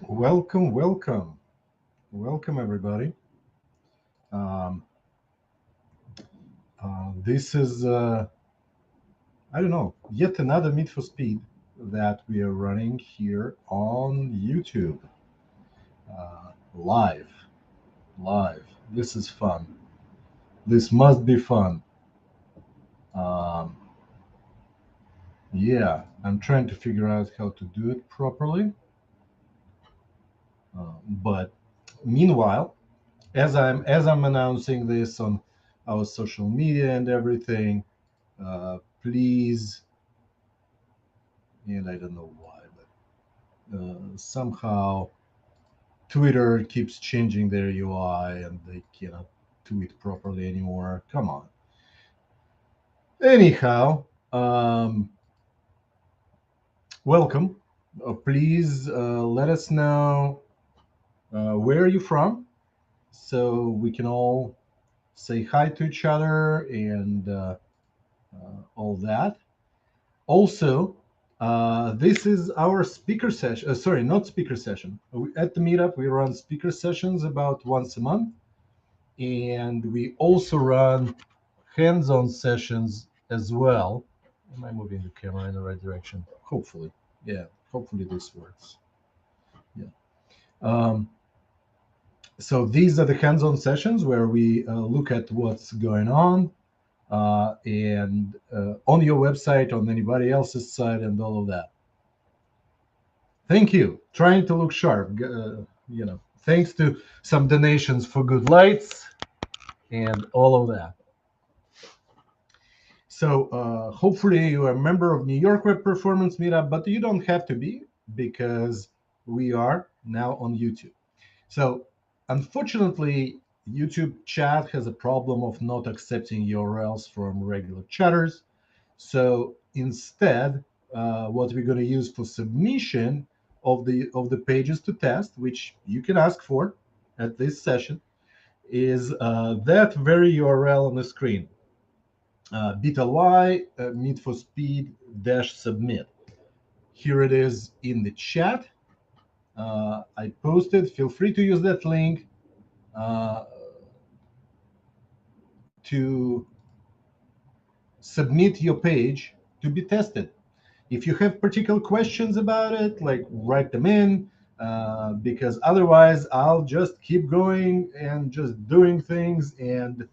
Welcome, welcome, welcome, everybody. Um, this is, I don't know, yet another Meet for Speed that we are running here on YouTube. Live, live. This is fun. This must be fun. Um, yeah, I'm trying to figure out how to do it properly. But meanwhile, as I'm announcing this on our social media and everything, please, and I don't know why, but somehow Twitter keeps changing their UI and they cannot tweet properly anymore. Come on. Anyhow, welcome. Please let us know where are you from so we can all say hi to each other and all that. Also, this is our speaker session. Sorry, not speaker session. At the meetup, we run speaker sessions about once a month, and we also run hands-on sessions as well. Am I moving the camera in the right direction? Hopefully, yeah. Hopefully this works. Yeah. Um, so these are the hands-on sessions where we look at what's going on and on your website, on anybody else's site, and all of that. Thank you. Trying to look sharp. Thanks to some donations for good lights and all of that. So hopefully you are a member of New York Web Performance Meetup, but you don't have to be because we are now on YouTube. So unfortunately, YouTube chat has a problem of not accepting URLs from regular chatters. So instead, what we're going to use for submission of the pages to test, which you can ask for at this session, is that very URL on the screen, bit.ly meet for speed dash submit. Here it is in the chat. I posted. Feel free to use that link uh, to submit your page to be tested. If you have particular questions about it, like write them in, because otherwise I'll just keep going and just doing things, and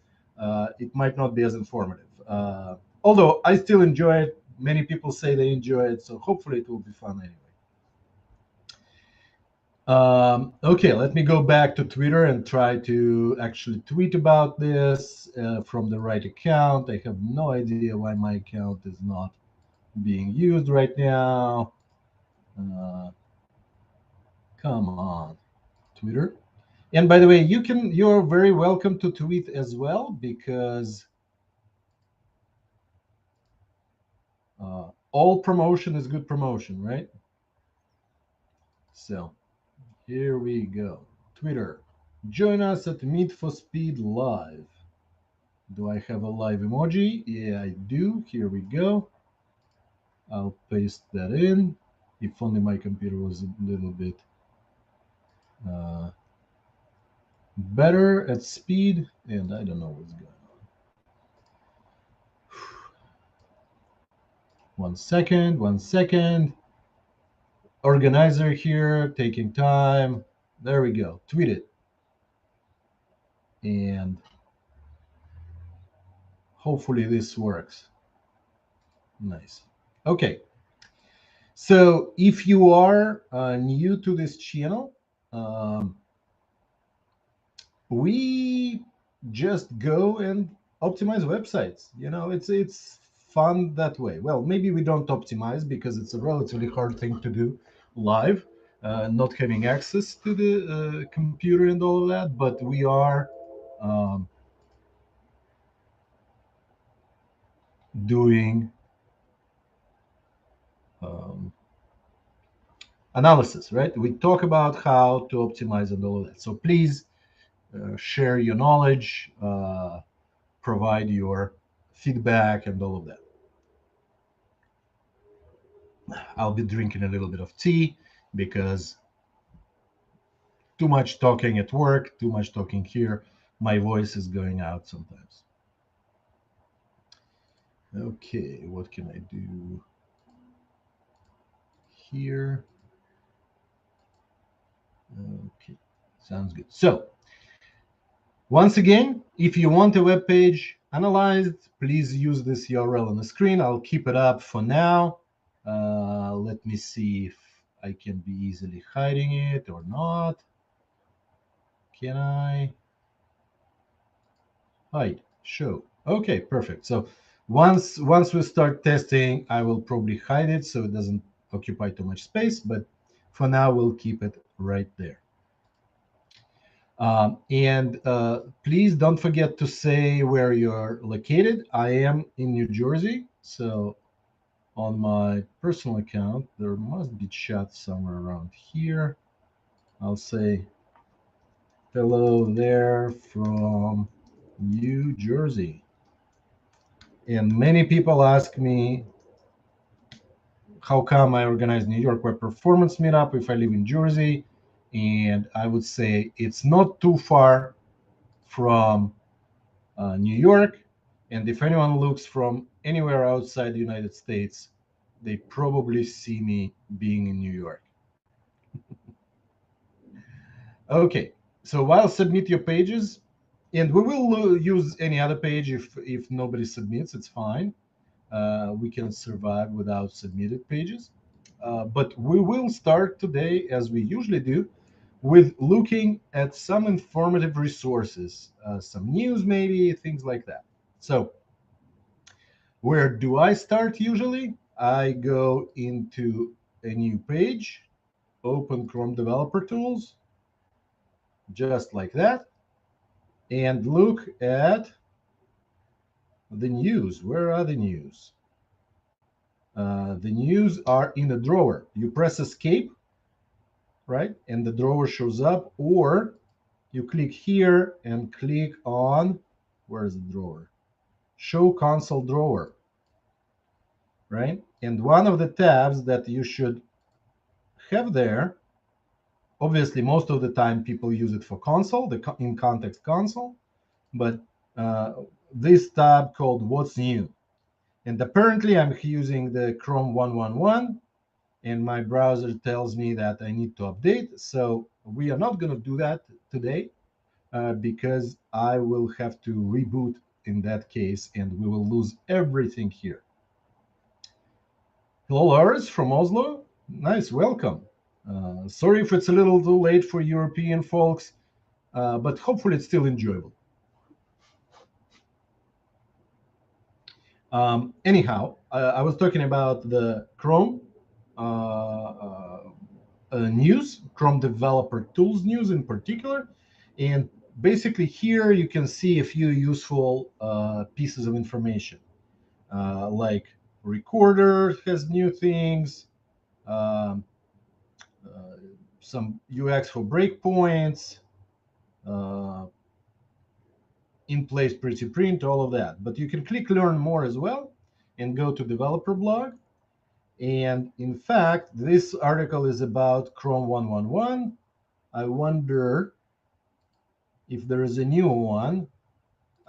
it might not be as informative. Although I still enjoy it. Many people say they enjoy it, so hopefully it will be fun anyway. Okay, let me go back to Twitter and try to actually tweet about this from the right account. I have no idea why my account is not being used right now. Uh, Come on, Twitter. And by the way, you're very welcome to tweet as well because all promotion is good promotion, right? So here we go. Twitter. Join us at Meet for Speed Live. Do I have a live emoji? Yeah, I do. Here we go. I'll paste that in. If only my computer was a little bit uh, better at speed. And I don't know what's going on. 1 second, 1 second. Organizer here, taking time. There we go. Tweet it. And hopefully this works. Nice. Okay. So if you are new to this channel, um, we just go and optimize websites. It's fun that way. Well, maybe we don't optimize because it's a relatively hard thing to do live, not having access to the computer and all of that. But we are um, doing um, analysis, right? We talk about how to optimize and all of that. So please share your knowledge, provide your feedback, and all of that. I'll be drinking a little bit of tea because too much talking at work, too much talking here. My voice is going out sometimes. Okay, what can I do here? Okay, sounds good. So, once again, if you want a web page analyzed, please use this URL on the screen. I'll keep it up for now. Let me see if I can be easily hiding it or not. Can I? Hide, show. Okay, perfect. So once we start testing, I will probably hide it so it doesn't occupy too much space, but for now we'll keep it right there. And please don't forget to say where you're located. I am in New Jersey, so on my personal account, there must be chat somewhere around here. I'll say hello there from New Jersey. And many people ask me how come I organize New York Web Performance Meetup if I live in Jersey. And I would say it's not too far from New York. And if anyone looks from anywhere outside the United States, they probably see me being in New York. Okay, so while submit your pages, and we will use any other page if nobody submits, it's fine. We can survive without submitted pages. But we will start today, as we usually do, with looking at some informative resources, some news maybe, things like that. So where do I start usually? I go into a new page, open Chrome Developer Tools, just like that, and look at the news. Where are the news? The news are in a drawer. You press escape, right? And the drawer shows up, or you click here and click on, where's the drawer? Show console drawer, right? And one of the tabs that you should have there, obviously most of the time people use it for console, the in context console, but this tab called What's New. And apparently I'm using the Chrome 111, and my browser tells me that I need to update. So we are not going to do that today because I will have to reboot in that case, and we will lose everything here. Hello, Lars from Oslo. Nice, welcome. Sorry if it's a little too late for European folks, but hopefully it's still enjoyable. Anyhow, I was talking about the Chrome news, Chrome Developer Tools news in particular. And basically here you can see a few useful pieces of information, like Recorder has new things, um, uh, some UX for breakpoints, uh, in place pretty print, all of that. But you can click learn more as well and go to developer blog. And in fact, this article is about Chrome 111. I wonder if there is a new one.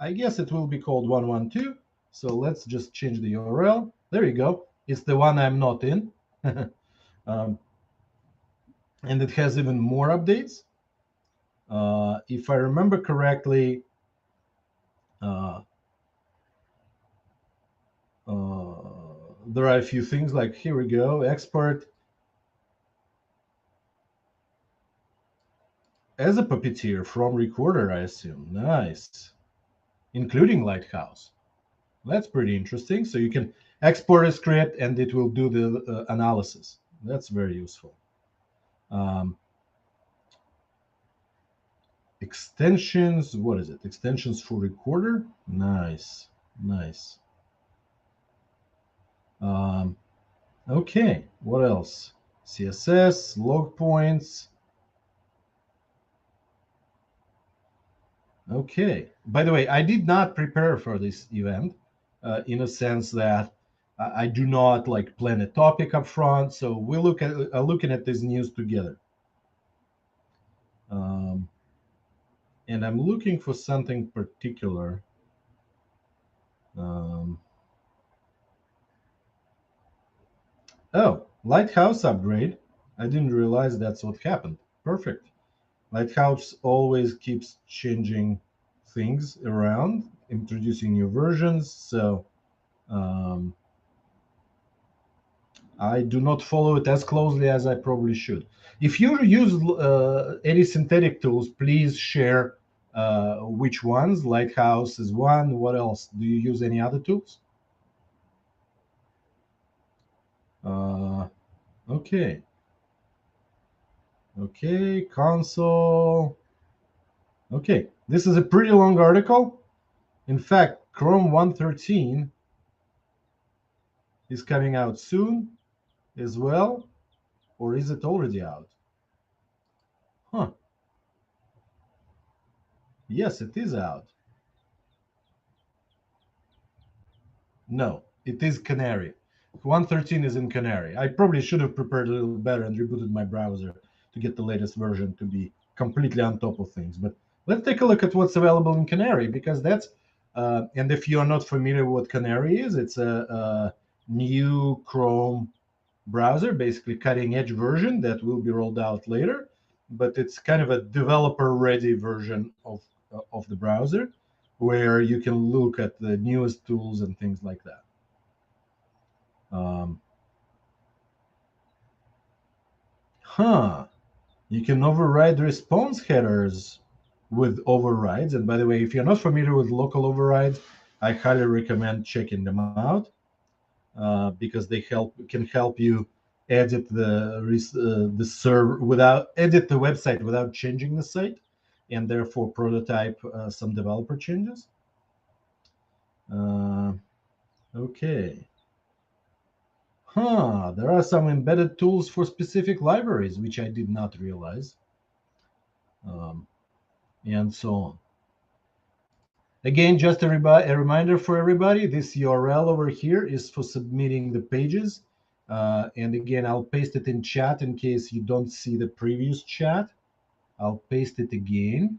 I guess it will be called 112. So let's just change the URL. There you go. It's the one I'm not in. And it has even more updates. If I remember correctly, uh, there are a few things like, here we go, export as a puppeteer from Recorder, I assume. Nice. Including Lighthouse. That's pretty interesting. So you can export a script and it will do the analysis. That's very useful. Extensions, what is it? Extensions for Recorder? Nice, nice. Okay, what else? CSS, log points. Okay. By the way, I did not prepare for this event in a sense that I do not like plan a topic up front. So we look at looking at this news together. Um, and I'm looking for something particular. Um, oh, Lighthouse upgrade. I didn't realize that's what happened. Perfect. Lighthouse always keeps changing things around, introducing new versions. So um, I do not follow it as closely as I probably should. If you use any synthetic tools, please share which ones. Lighthouse is one. What else? Do you use any other tools? Uh, okay. Okay. Console. Okay. This is a pretty long article. In fact, Chrome 113 is coming out soon as well, or is it already out? Huh. Yes, it is out. No, it is Canary. 113 is in Canary. I probably should have prepared a little better and rebooted my browser to get the latest version to be completely on top of things. But let's take a look at what's available in Canary, because that's and if you are not familiar with what Canary is, it's a new Chrome browser, basically cutting edge version that will be rolled out later. But it's kind of a developer ready version of the browser where you can look at the newest tools and things like that. Um, huh. You can override response headers with overrides. And by the way, if you're not familiar with local overrides, I highly recommend checking them out because they can help you edit the server without edit the website without changing the site, and therefore prototype some developer changes. Uh, okay. Huh, there are some embedded tools for specific libraries, which I did not realize, um, and so on. Again, just a reminder for everybody, this URL over here is for submitting the pages. And again, I'll paste it in chat in case you don't see the previous chat. I'll paste it again.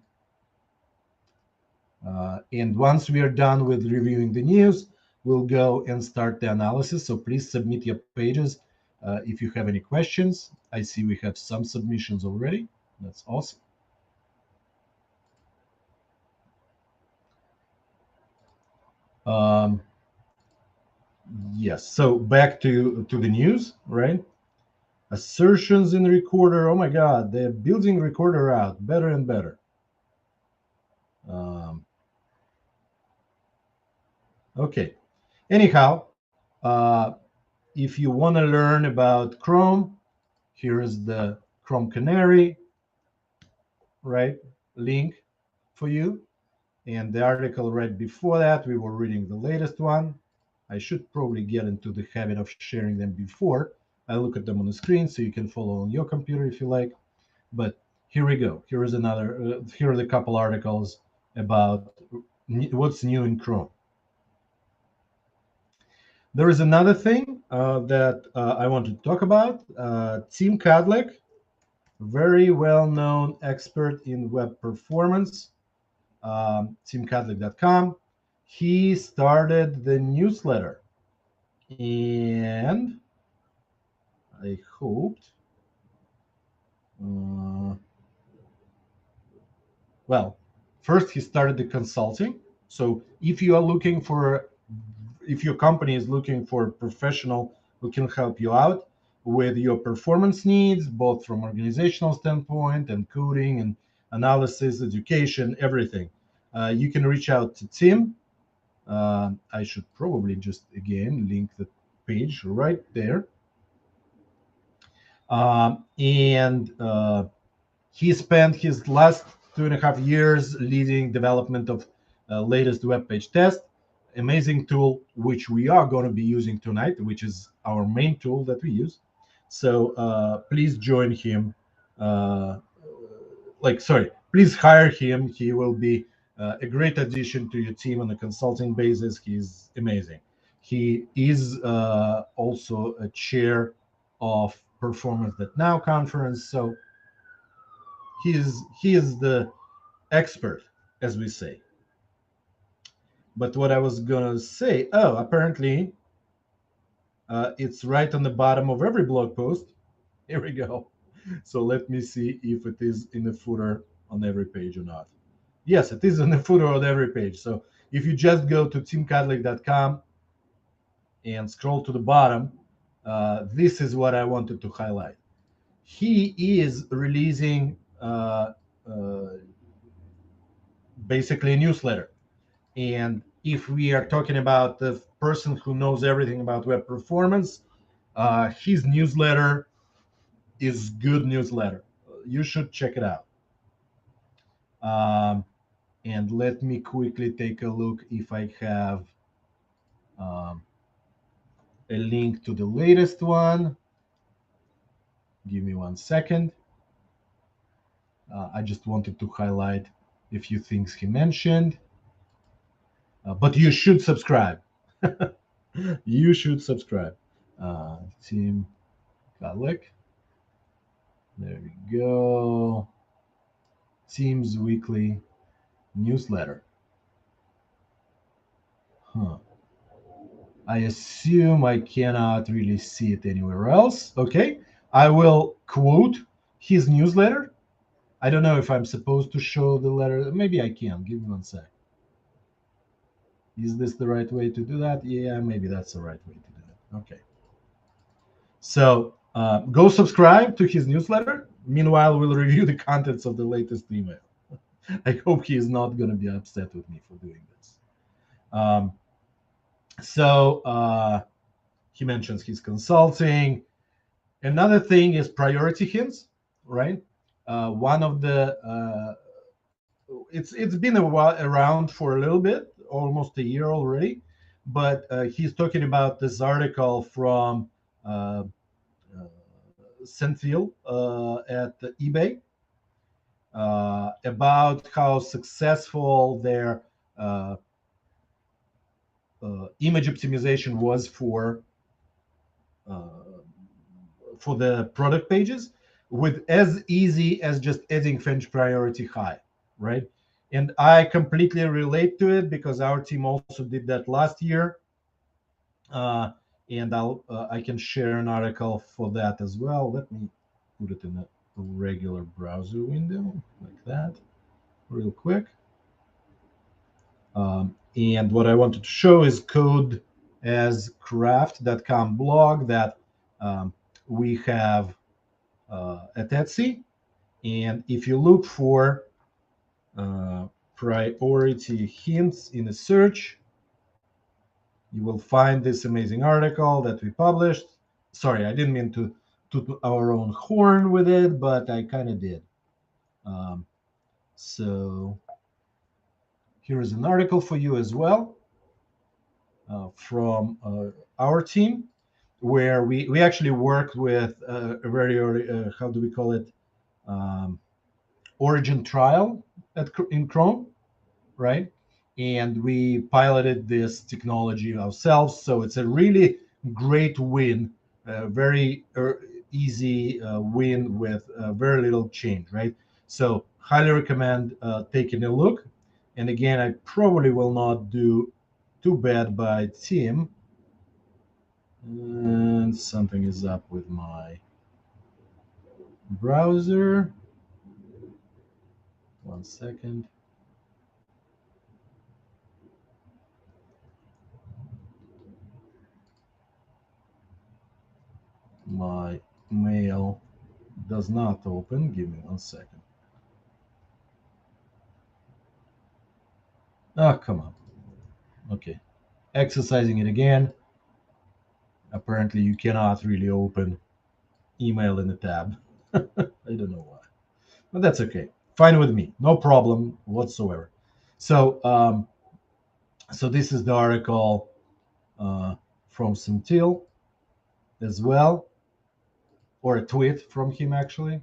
And once we are done with reviewing the news, we'll go and start the analysis. So please submit your pages if you have any questions. I see we have some submissions already. That's awesome. Um, yes. So back to the news, right? Assertions in recorder. Oh my God, they're building recorder out better and better. Um, okay. Anyhow, if you want to learn about Chrome, here is the Chrome Canary, right? Link for you. And the article right before that, we were reading the latest one. I should probably get into the habit of sharing them before I look at them on the screen so you can follow on your computer if you like. But here we go. Here is another. Here are the couple articles about what's new in Chrome. There is another thing that I want to talk about. Tim Kadlec, very well-known expert in web performance, timcadlick.com. He started the newsletter, and I hoped. Uh, well, first he started the consulting. So if you are looking for, if your company is looking for a professional who can help you out with your performance needs, both from organizational standpoint and coding and analysis, education, everything, you can reach out to Tim. I should probably just again link the page right there. And he spent his last 2.5 years leading development of latest WebPageTest, amazing tool which we are going to be using tonight, which is our main tool that we use. So please join him. Uh, sorry, please hire him. He will be a great addition to your team on a consulting basis. He's amazing. He is also a chair of Performance That Now conference. So He is the expert, as we say. But what I was gonna say, oh, apparently it's right on the bottom of every blog post. Here we go. So let me see if it is in the footer on every page or not. Yes, it is in the footer on every page. So if you just go to timkadlik.com and scroll to the bottom, this is what I wanted to highlight. He is releasing uh, basically a newsletter. And if we are talking about the person who knows everything about web performance, his newsletter is good newsletter. You should check it out. Um, and let me quickly take a look if I have um, a link to the latest one. Give me 1 second. I just wanted to highlight a few things he mentioned. But you should subscribe. You should subscribe. Team Kadlik. There we go. Teams Weekly Newsletter. Huh. I assume I cannot really see it anywhere else. Okay. I will quote his newsletter. I don't know if I'm supposed to show the letter. Maybe I can. Give me 1 sec. Is this the right way to do that? Yeah, maybe that's the right way to do it. Okay. So go subscribe to his newsletter. Meanwhile, we'll review the contents of the latest email. I hope he is not going to be upset with me for doing this. Um, so he mentions his consulting. Another thing is priority hints, right? One of the it's been a while around for a little bit, almost a year already, but he's talking about this article from uh, uh, Senthil at eBay about how successful their uh, image optimization was uh, for the product pages, with as easy as just adding fetch priority high, right? And I completely relate to it because our team also did that last year. Uh, and I can share an article for that as well. Let me put it in a regular browser window like that, real quick. And what I wanted to show is code as craft.com blog that we have at Etsy. And if you look for priority hints in a search, you will find this amazing article that we published. Sorry, I didn't mean to toot our own horn with it, but I kind of did. So here is an article for you as well from our team, where we actually worked with a very how do we call it, um, origin trial in Chrome, right? And we piloted this technology ourselves. So it's a really great win, very easy win with very little change, right? So highly recommend taking a look. And again, I probably will not do too bad by Tim. And something is up with my browser. 1 second. My mail does not open. Give me 1 second. Oh, come on. Okay. Exercising it again. Apparently, you cannot really open email in the tab. I don't know why. But that's okay. Fine with me. No problem whatsoever. So this is the article from Centil as well, or a tweet from him, actually.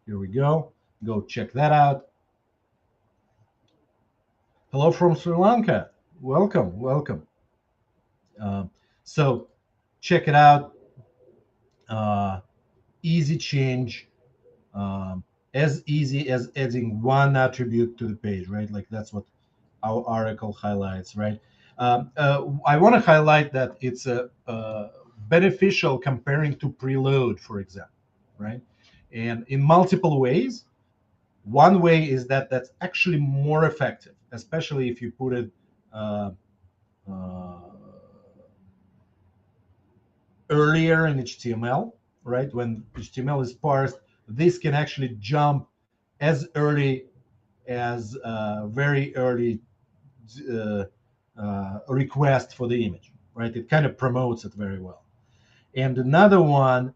Here we go. Go check that out. Hello from Sri Lanka. Welcome, welcome. Uh, so check it out. Uh, Easy change. Um, as easy as adding one attribute to the page, right? Like that's what our article highlights, right? I want to highlight that it's beneficial comparing to preload, for example, right? And in multiple ways. One way is that that's actually more effective, especially if you put it uh, uh, earlier in HTML, right? When HTML is parsed, this can actually jump as early as very early uh, request for the image, right? It kind of promotes it very well. And another one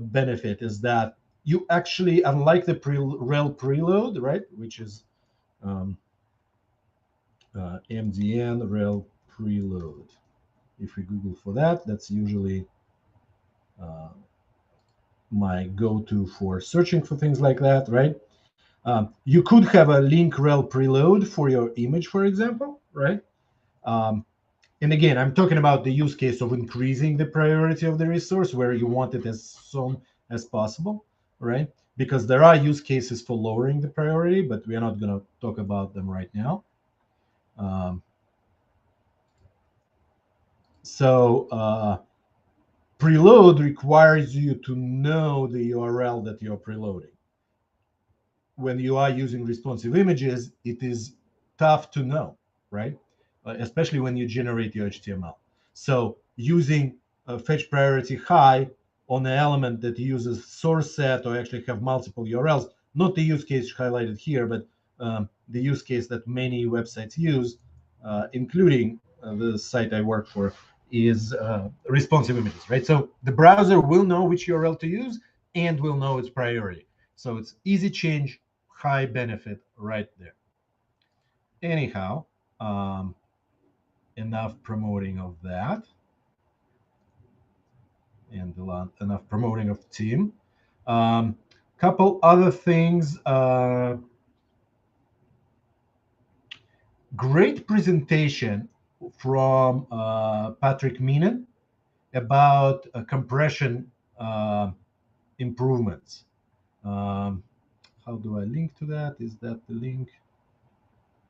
benefit is that you actually, unlike the rel preload, right, which is um, MDN rel preload. If we Google for that, that's usually uh, my go-to for searching for things like that, right? You could have a link rel preload for your image, for example, right? Um, and again, I'm talking about the use case of increasing the priority of the resource where you want it as soon as possible, right? Because there are use cases for lowering the priority, but we are not going to talk about them right now. Um, so preload requires you to know the URL that you're preloading. When you are using responsive images, it is tough to know, right? Especially when you generate your HTML. So using fetch priority high on an element that uses source set or actually have multiple URLs, not the use case highlighted here, but the use case that many websites use, including the site I work for, is responsive images, right? So the browser will know which URL to use and will know its priority. So it's easy change, high benefit right there. Anyhow, um, enough promoting of that and enough promoting of team. Couple other things. Great presentation from Patrick Meenan about compression improvements. Um, how do I link to that? Is that the link?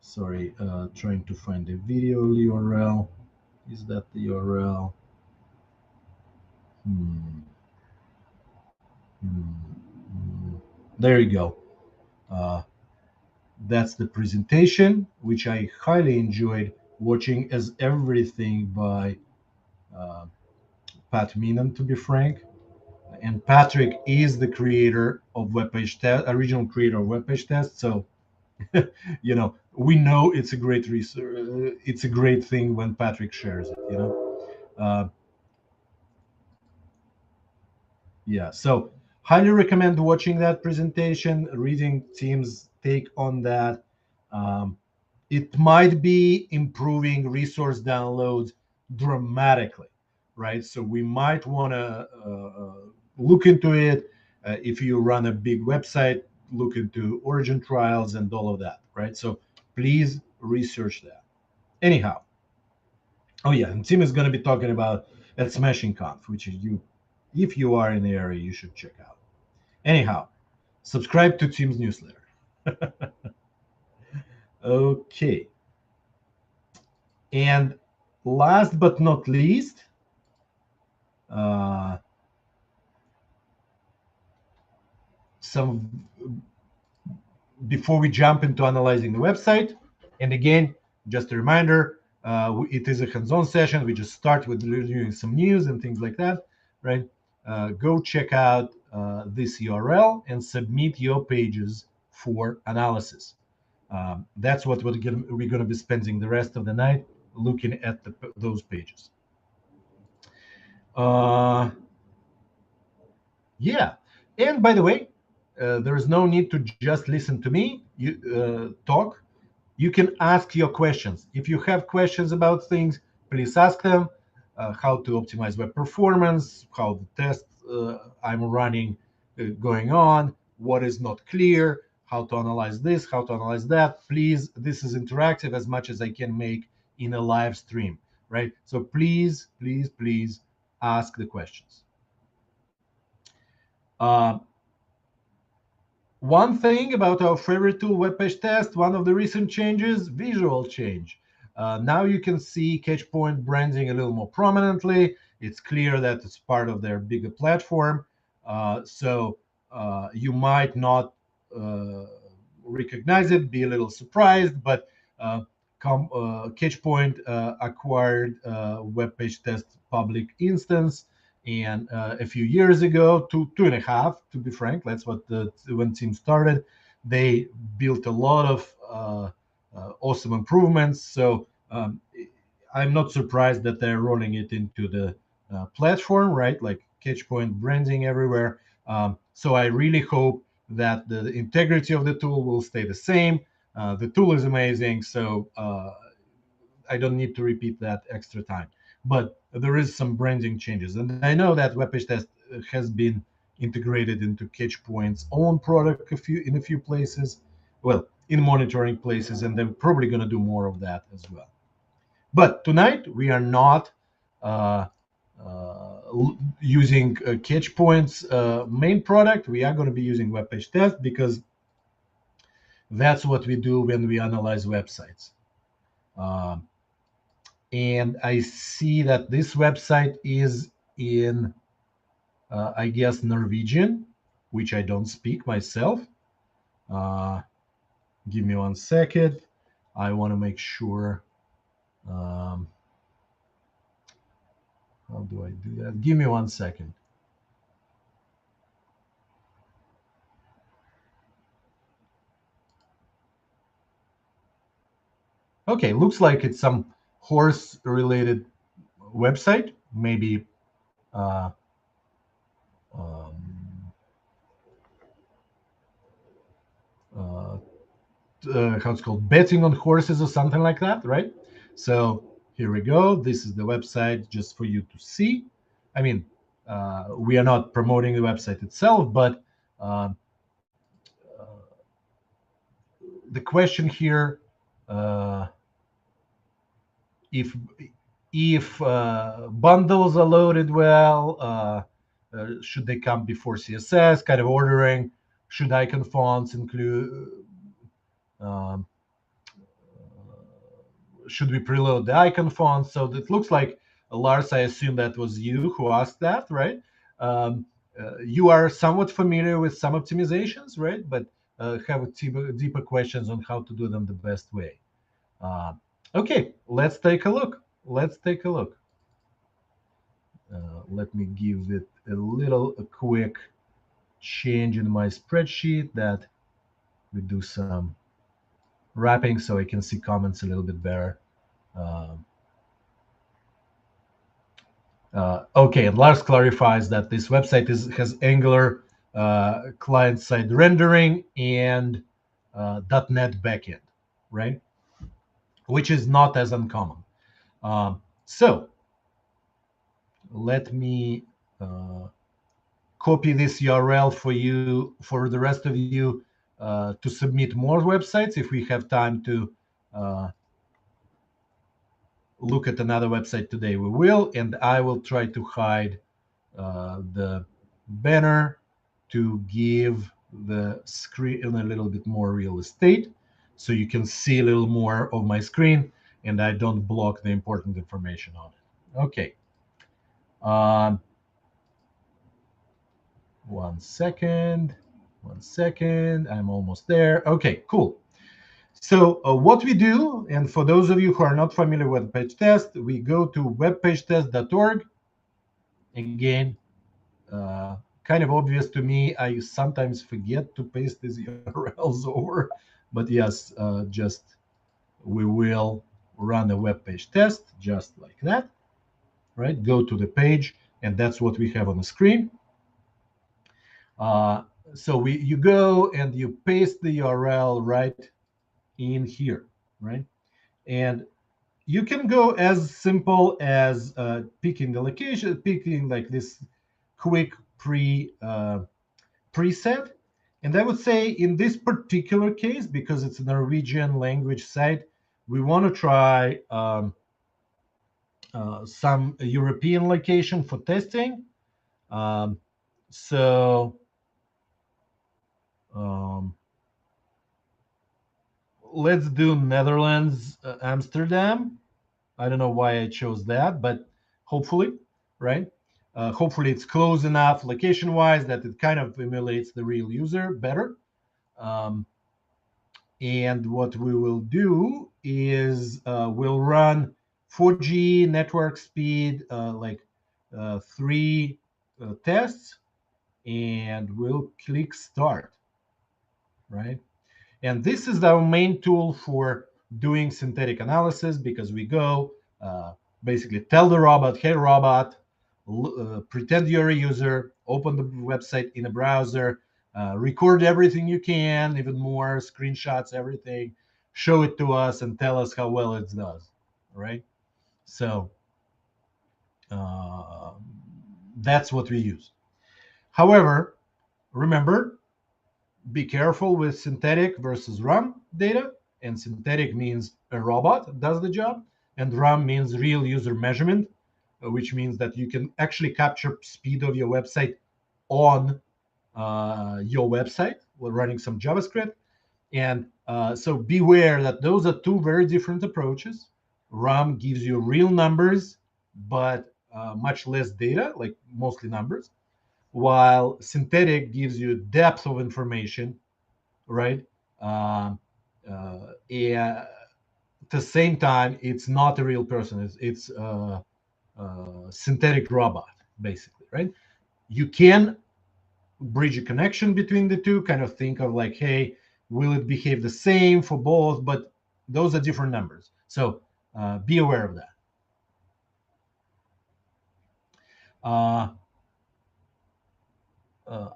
Sorry, trying to find the video URL. Is that the URL? Hmm. Hmm. There you go. Uh, that's the presentation, which I highly enjoyed watching, as everything by uh, Pat Meenan, to be frank. And Patrick is the creator of WebPageTest, original creator of WebPageTest. So, we know it's a great research. It's a great thing when Patrick shares it. Uh, Yeah, so highly recommend watching that presentation, reading Tim's take on that. Um, it might be improving resource downloads dramatically, right? So we might want to look into it. If you run a big website, look into origin trials and all of that, right? So please research that. Anyhow, oh yeah, and Tim is going to be talking about at Smashing Conf, which is if you are in the area, you should check out. Anyhow, subscribe to Tim's newsletter. Okay. And last but not least, uh, some before we jump into analyzing the website. And again, just a reminder, it is a hands-on session. We just start with reviewing some news and things like that, right? Go check out this URL and submit your pages for analysis. That's what we're going to be spending the rest of the night looking at those pages. Uh, yeah. And by the way, there is no need to just listen to me talk. You can ask your questions. If you have questions about things, please ask them. How to optimize web performance, how the test I'm running going on, what is not clear, how to analyze this, how to analyze that. Please, this is interactive as much as I can make in a live stream, right? So please, please, please ask the questions. Uh, One thing about our favorite tool, WebPageTest, one of the recent changes, visual change. Now you can see Catchpoint branding a little more prominently. It's clear that it's part of their bigger platform. So you might not uh, recognize it, be a little surprised, but uh, Catchpoint acquired WebPageTest public instance, and a few years ago, two and a half, to be frank, that's what the when team started. They built a lot of awesome improvements. So I'm not surprised that they're rolling it into the platform, right? Like Catchpoint branding everywhere. So I really hope that the integrity of the tool will stay the same. The tool is amazing, so I don't need to repeat that extra time. But there is some branding changes, and I know that WebPageTest has been integrated into Catchpoint's own product in a few places. Well, in monitoring places, and they're probably going to do more of that as well. But tonight we are not uh, using Catchpoint's main product. We are going to be using WebPageTest because that's what we do when we analyze websites. Um, and I see that this website is in, I guess, Norwegian, which I don't speak myself. Uh, Give me 1 second. I want to make sure. Um, how do I do that? Give me 1 second. Okay, looks like it's some horse-related website. Maybe uh, um, uh, how it's called, betting on horses or something like that, right? So here we go. This is the website just for you to see. I mean, we are not promoting the website itself, but uh, the question here, uh, if bundles are loaded well, should they come before CSS? Kind of ordering. Should icon fonts include? Um, should we preload the icon font? So it looks like, Lars, I assume that was you who asked that, right? Um, you are somewhat familiar with some optimizations, right? But have deeper questions on how to do them the best way. Uh, okay, let's take a look. Let's take a look. Let me give it a quick change in my spreadsheet that we do some wrapping so I can see comments a little bit better. Um, okay, and Lars clarifies that this website has Angular client-side rendering and .NET backend, right? Which is not as uncommon. So let me copy this URL for you, for the rest of you, to submit more websites. If we have time to uh, look at another website today, we will, and I will try to hide the banner to give the screen a little bit more real estate so you can see a little more of my screen and I don't block the important information on it. Okay. Um, 1 second. 1 second. I'm almost there. Okay, cool. So what we do, and for those of you who are not familiar with WebPageTest, we go to webpagetest.org. Again, kind of obvious to me. I sometimes forget to paste these URLs over, but yes, just we will run a web page test just like that, right? Go to the page, and that's what we have on the screen. Uh, so you go and you paste the URL right in here, right? And you can go as simple as picking the location, picking like this quick preset. And I would say in this particular case, because it's a Norwegian language site, we want to try some European location for testing. Um, so let's do Netherlands, Amsterdam. I don't know why I chose that, but hopefully, right? Hopefully, it's close enough location-wise that it kind of emulates the real user better. Um, and what we will do is we'll run 4G network speed, like three tests, and we'll click start, right? And this is our main tool for doing synthetic analysis because we go basically tell the robot, hey, robot, pretend you're a user, open the website in a browser, record everything you can, even more, screenshots, everything, show it to us, and tell us how well it does, right? So uh, that's what we use. However, remember, be careful with synthetic versus RAM data. And synthetic means a robot does the job, and RAM means real user measurement, which means that you can actually capture speed of your website on your website while running some JavaScript. And so beware that those are two very different approaches. RAM gives you real numbers, but much less data, like mostly numbers, while synthetic gives you depth of information, right? Um, and at the same time, it's not a real person. It's synthetic robot, basically, right? You can bridge a connection between the two, kind of think of like, hey, will it behave the same for both? But those are different numbers. So be aware of that. Uh,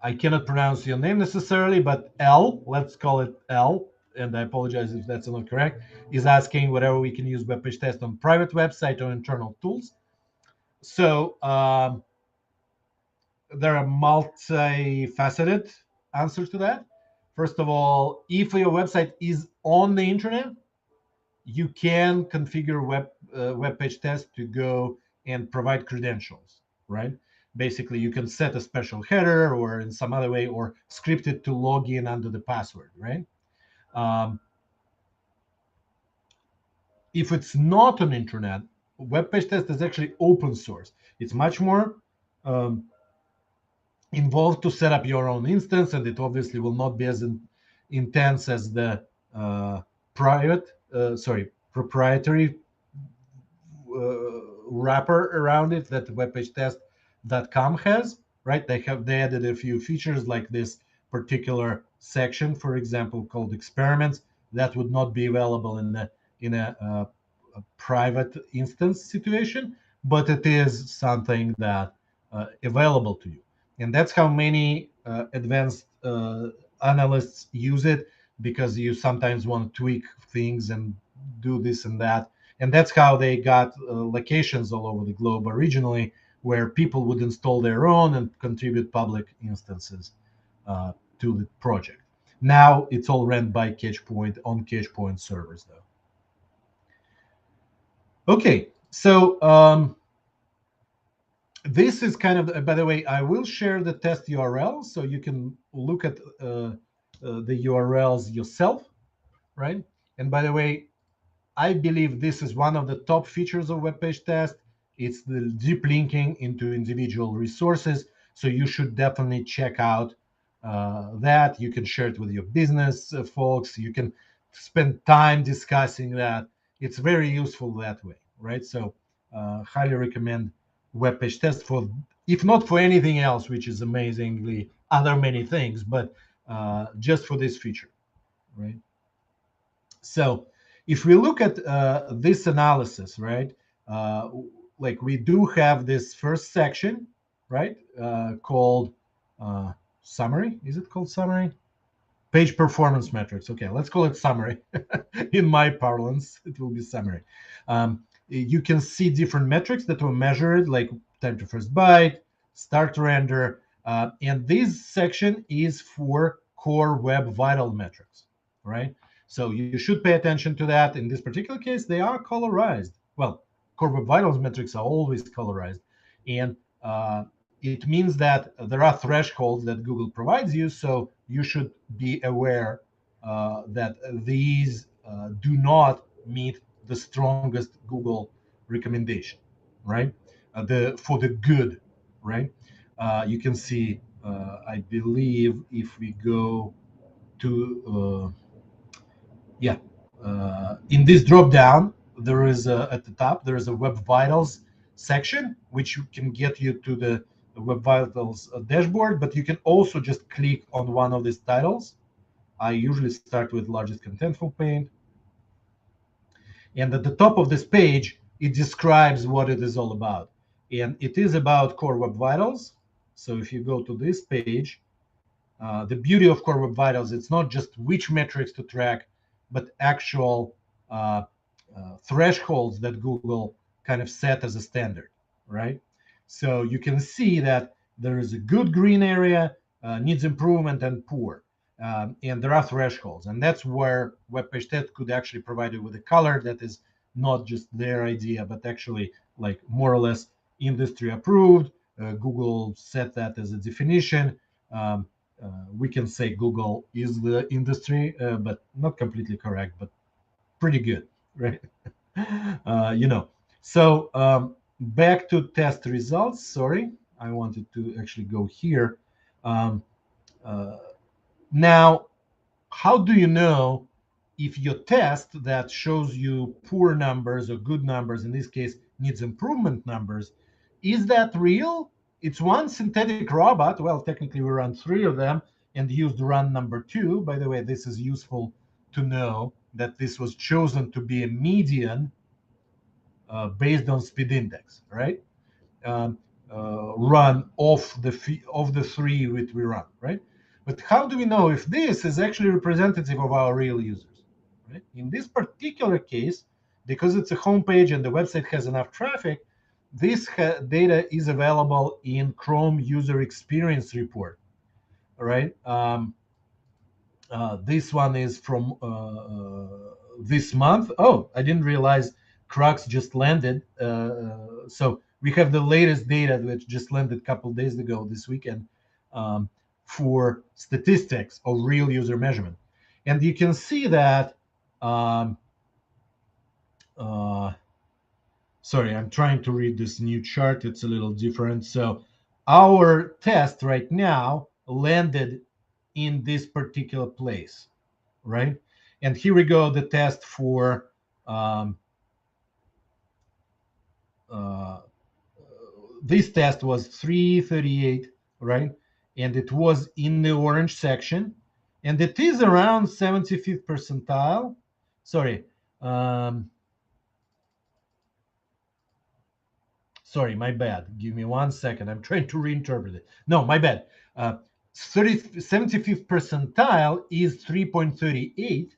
I cannot pronounce your name necessarily, but L, let's call it L, and I apologize if that's not correct, is asking whether we can use WebPageTest on private website or internal tools. So there are multifaceted answers to that. First of all, if your website is on the internet, you can configure web page test to go and provide credentials, right? Basically, you can set a special header or in some other way, or script it to log in under the password, right? Um, if it's not on internet, web page test is actually open source. It's much more um, involved to set up your own instance, and it obviously will not be as intense as the proprietary wrapper around it that webpagetest.com has, right? They added a few features like this particular section, for example, called experiments that would not be available in a private instance situation, but it is something that available to you, and that's how many advanced analysts use it, because you sometimes want to tweak things and do this and that, and that's how they got locations all over the globe originally, where people would install their own and contribute public instances to the project. Now it's all ran by CatchPoint on CatchPoint servers, though. Okay, so this is kind of, by the way, I will share the test URL so you can look at the URLs yourself, right? And by the way, I believe this is one of the top features of web page test. It's the deep linking into individual resources. So you should definitely check out that. You can share it with your business folks. You can spend time discussing that. It's very useful that way, right? So highly recommend web page test for, if not for anything else, which is amazingly other many things, but just for this feature, right? So if we look at this analysis, right, uh, like we do have this first section, right, called summary. Is it called summary? Page performance metrics. Okay, let's call it summary. In my parlance, it will be summary. You can see different metrics that were measured, like time to first byte, start render, and this section is for core web vital metrics, right? So you should pay attention to that. In this particular case, they are colorized. Well, core web vitals metrics are always colorized, and it means that there are thresholds that Google provides you, so you should be aware that these do not meet the strongest Google recommendation, right? For the good, right? You can see, I believe, if we go to yeah, in this drop down, there is at the top there is a Web Vitals section, which you can get you to the Web Vitals dashboard, but you can also just click on one of these titles. I usually start with largest contentful paint, and at the top of this page, it describes what it is all about. And it is about Core Web Vitals. So if you go to this page, the beauty of Core Web Vitals, it's not just which metrics to track, but actual uh, thresholds that Google kind of set as a standard, right? So you can see that there is a good green area, needs improvement, and poor. And there are thresholds. And that's where WebPageTest could actually provide you with a color that is not just their idea, but actually like more or less industry approved. Google set that as a definition. Um, we can say Google is the industry, but not completely correct, but pretty good, right? You know. So back to test results. Sorry, I wanted to actually go here. Um, uh, Now, how do you know if your test that shows you poor numbers or good numbers, in this case needs improvement numbers, is that real? It's one synthetic robot. Well, technically we run three of them and used run number two. By the way, this is useful to know that this was chosen to be a median based on speed index, right? um, Run of the three which we run, right? But how do we know if this is actually representative of our real users, right? In this particular case, because it's a homepage and the website has enough traffic, this data is available in Chrome User Experience Report, right? This one is from this month. Oh, I didn't realize Crux just landed. So we have the latest data which just landed a couple days ago this weekend um, for statistics of real user measurement. And you can see that, um, uh, sorry, I'm trying to read this new chart. It's a little different. So our test right now landed in this particular place, right? And here we go, the test for um, uh, this test was 338, right? And it was in the orange section, and it is around 75th percentile. Sorry, um, sorry, my bad. Give me 1 second. I'm trying to reinterpret it. No, my bad. 75th percentile is 3.38,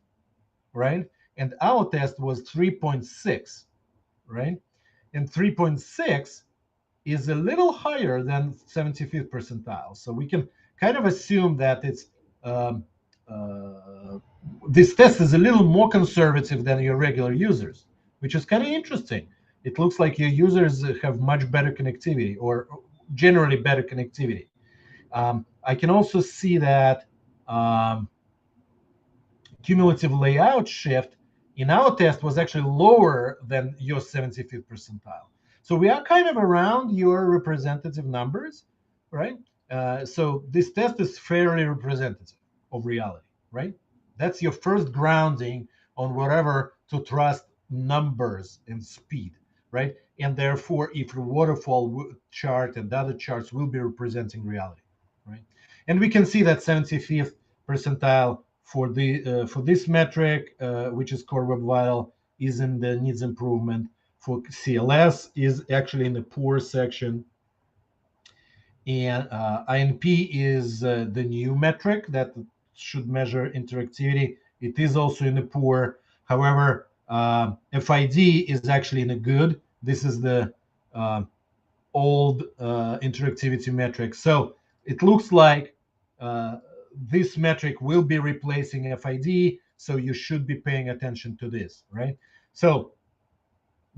right? And our test was 3.6, right? And 3.6 is a little higher than 75th percentile. So we can kind of assume that it's um, uh, this test is a little more conservative than your regular users, which is kind of interesting. It looks like your users have much better connectivity or generally better connectivity. I can also see that cumulative layout shift in our test was actually lower than your 75th percentile. So we are kind of around your representative numbers, right? So this test is fairly representative of reality, right? That's your first grounding on whatever to trust numbers and speed, right? And therefore, if the waterfall chart and other charts will be representing reality, right? And we can see that 75th percentile for this metric, which is Core Web Vital, is in the needs improvement. For CLS is actually in the poor section, and INP is the new metric that should measure interactivity. It is also in the poor. However, FID is actually in the good. This is the uh, old interactivity metric. So it looks like uh, this metric will be replacing FID. So you should be paying attention to this, right? So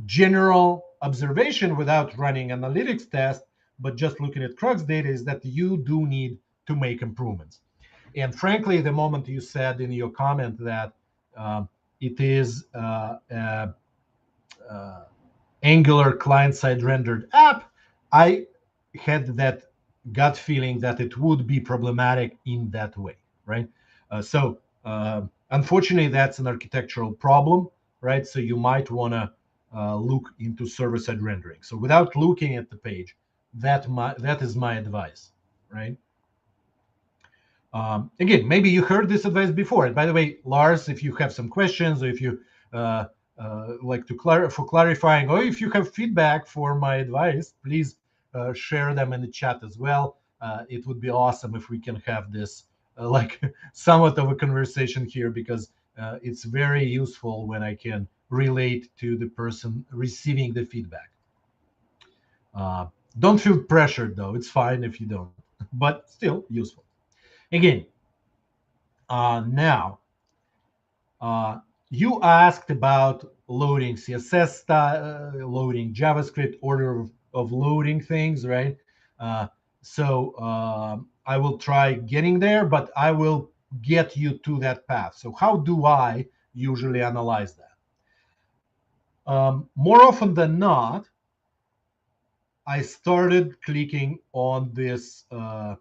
general observation without running analytics test, but just looking at Crux data is that you do need to make improvements. And frankly, the moment you said in your comment that it is Angular client-side rendered app, I had that gut feeling that it would be problematic in that way, right? Unfortunately, that's an architectural problem, right? So you might want to look into server-side rendering. So without looking at the page, that is my advice, right? Again, maybe you heard this advice before. And by the way, Lars, if you have some questions, or if you uh, like to clarifying, or if you have feedback for my advice, please share them in the chat as well. It would be awesome if we can have this like somewhat of a conversation here, because it's very useful when I can relate to the person receiving the feedback. Uh, don't feel pressured though; it's fine if you don't, but still useful. Again, now, uh, you asked about loading CSS, loading JavaScript, order of loading things, right? I will try getting there, but I will get you to that path. So how do I usually analyze that? More often than not, I started clicking on this Core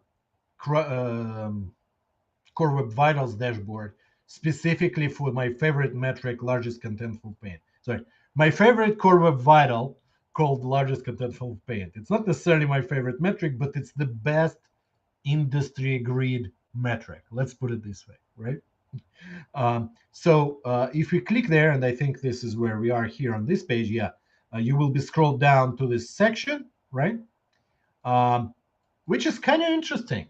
Web Vitals dashboard specifically for my favorite metric, largest contentful paint. Sorry, my favorite Core Web Vital called largest contentful paint. It's not necessarily my favorite metric, but it's the best industry agreed metric. Let's put it this way, right? If we click there, and I think this is where we are here on this page, yeah, you will be scrolled down to this section, right? Which is kind of interesting.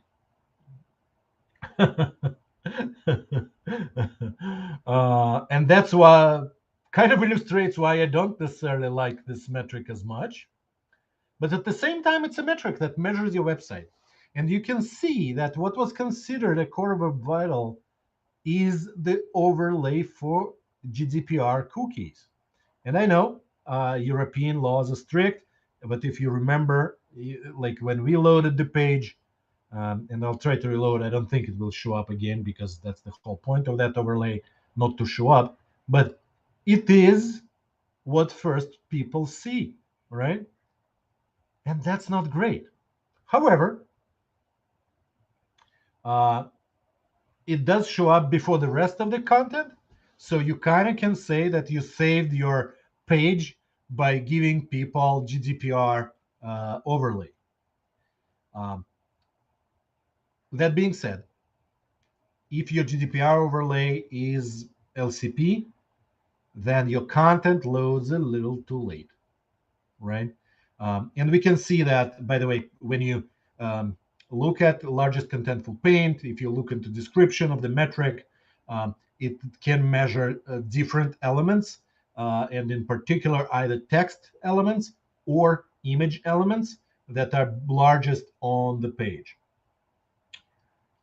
And that's why kind of illustrates why I don't necessarily like this metric as much. But at the same time, it's a metric that measures your website. And you can see that what was considered a core web vital is the overlay for GDPR cookies. And I know European laws are strict, but if you remember, like when we loaded the page, and I'll try to reload. I don't think it will show up again because that's the whole point of that overlay, not to show up. But it is what first people see, right? And that's not great. However, uh, it does show up before the rest of the content. So you kind of can say that you saved your page by giving people GDPR overlay. Um, that being said, if your GDPR overlay is LCP, then your content loads a little too late, right? And we can see that, by the way, when you look at largest contentful paint, if you look into description of the metric, it can measure different elements, and in particular, either text elements or image elements that are largest on the page.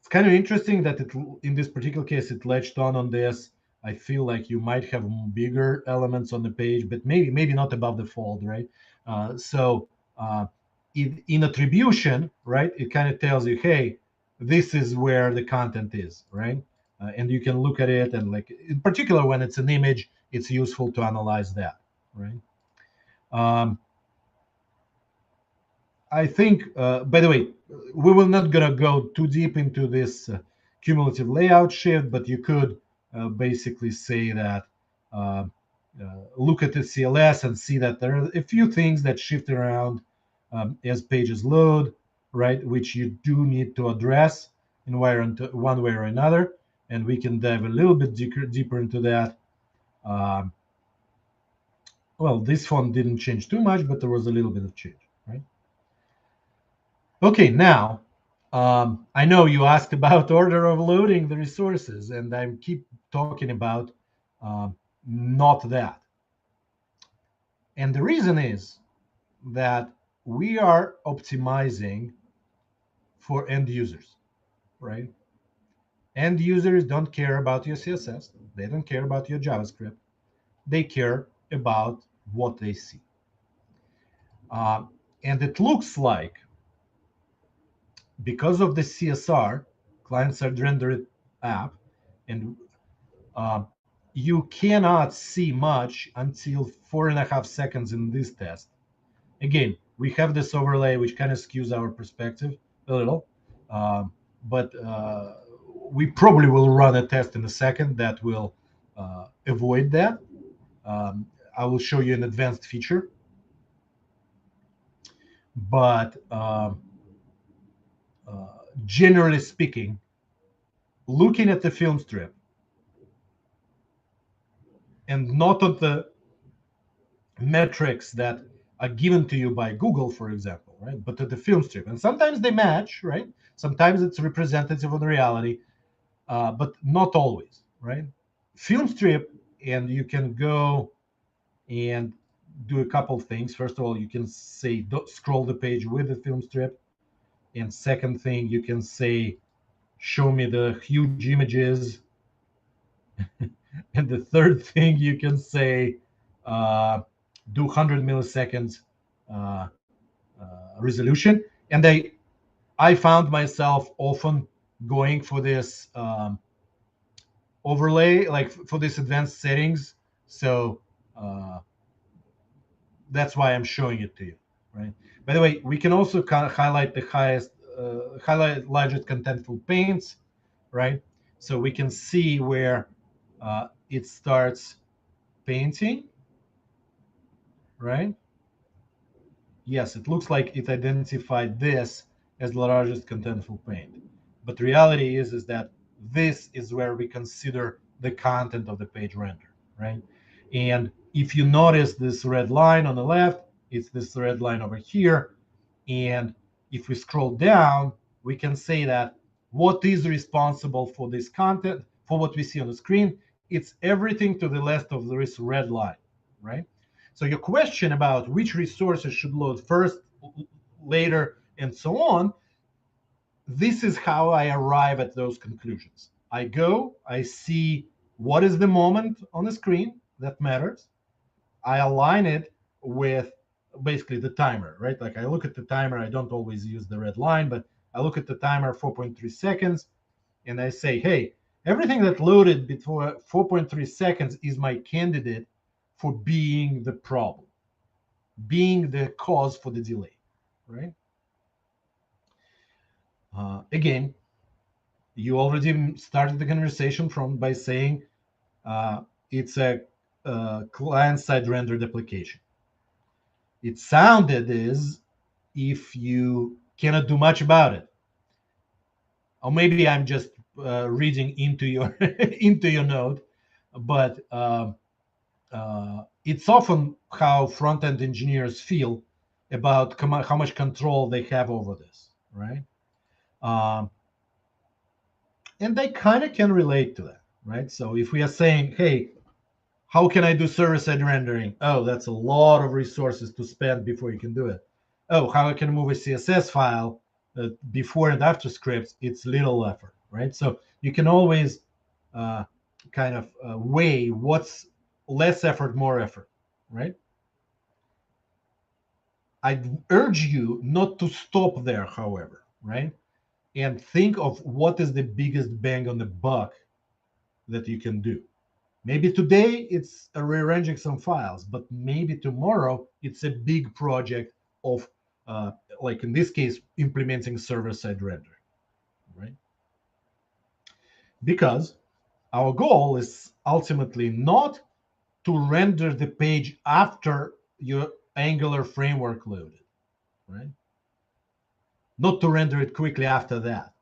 It's kind of interesting that in this particular case, it latched on this. I feel like you might have bigger elements on the page, but maybe not above the fold, right? Uh, so uh, in attribution, right, it kind of tells you, hey, this is where the content is, right? And you can look at it, and like in particular when it's an image, it's useful to analyze that, right? Um, I think, by the way, we will not gonna go too deep into this cumulative layout shift, but you could basically say that uh, look at the CLS and see that there are a few things that shift around as pages load, right? Which you do need to address in one way or another, and we can dive a little bit deeper into that. Um, well, this font didn't change too much, but there was a little bit of change, right? Okay, now I know you asked about order of loading the resources, and I keep talking about not that. And the reason is that we are optimizing for end users, right? End users don't care about your CSS, they don't care about your JavaScript, they care about what they see. Uh, and it looks like because of the CSR, client side rendered app, and you cannot see much until 4.5 seconds in this test. Again, we have this overlay which kind of skews our perspective a little, but we probably will run a test in a second that will avoid that. I will show you an advanced feature, but generally speaking, looking at the film strip and not at the metrics that are given to you by Google, for example, right? But to the film strip, and sometimes they match, right? Sometimes it's representative of the reality, but not always, right? Film strip, and you can go and do a couple things. First of all, you can say scroll the page with the film strip, and second thing, you can say show me the huge images, and the third thing you can say do 100 milliseconds uh, resolution. And I found myself often going for this overlay, like for this advanced settings. So uh, that's why I'm showing it to you, right? By the way, we can also kind of highlight the highlight largest contentful paints, right? So we can see where it starts painting, right? Yes, it looks like it identified this as the largest contentful paint. But the reality is that this is where we consider the content of the page render, right? And if you notice this red line on the left, it's this red line over here. And if we scroll down, we can say that what is responsible for this content, for what we see on the screen, it's everything to the left of this red line, right? So your question about which resources should load first, later, and so on, this is how I arrive at those conclusions. I go, I see what is the moment on the screen that matters. I align it with basically the timer, right? Like I look at the timer, I don't always use the red line, but I look at the timer 4.3 seconds and I say, hey, everything that loaded before 4.3 seconds is my candidate for being the problem, being the cause for the delay, right? Again, you already started the conversation from by saying it's a client-side rendered application. It sounded as if you cannot do much about it, or maybe I'm just reading into your into your note, but it's often how front-end engineers feel about how much control they have over this, right? Um, and they kind of can relate to that, right? So if we are saying, hey, how can I do server-side rendering? Oh, that's a lot of resources to spend before you can do it. Oh, how I can move a CSS file before and after scripts? It's little effort, right? So you can always uh, kind of weigh what's less effort, more effort, right? I urge you not to stop there, however, right? And think of what is the biggest bang on the buck that you can do. Maybe today it's rearranging some files, but maybe tomorrow it's a big project of, like in this case, implementing server-side rendering, right? Because our goal is ultimately not to render the page after your Angular framework loaded, right? Not to render it quickly after that.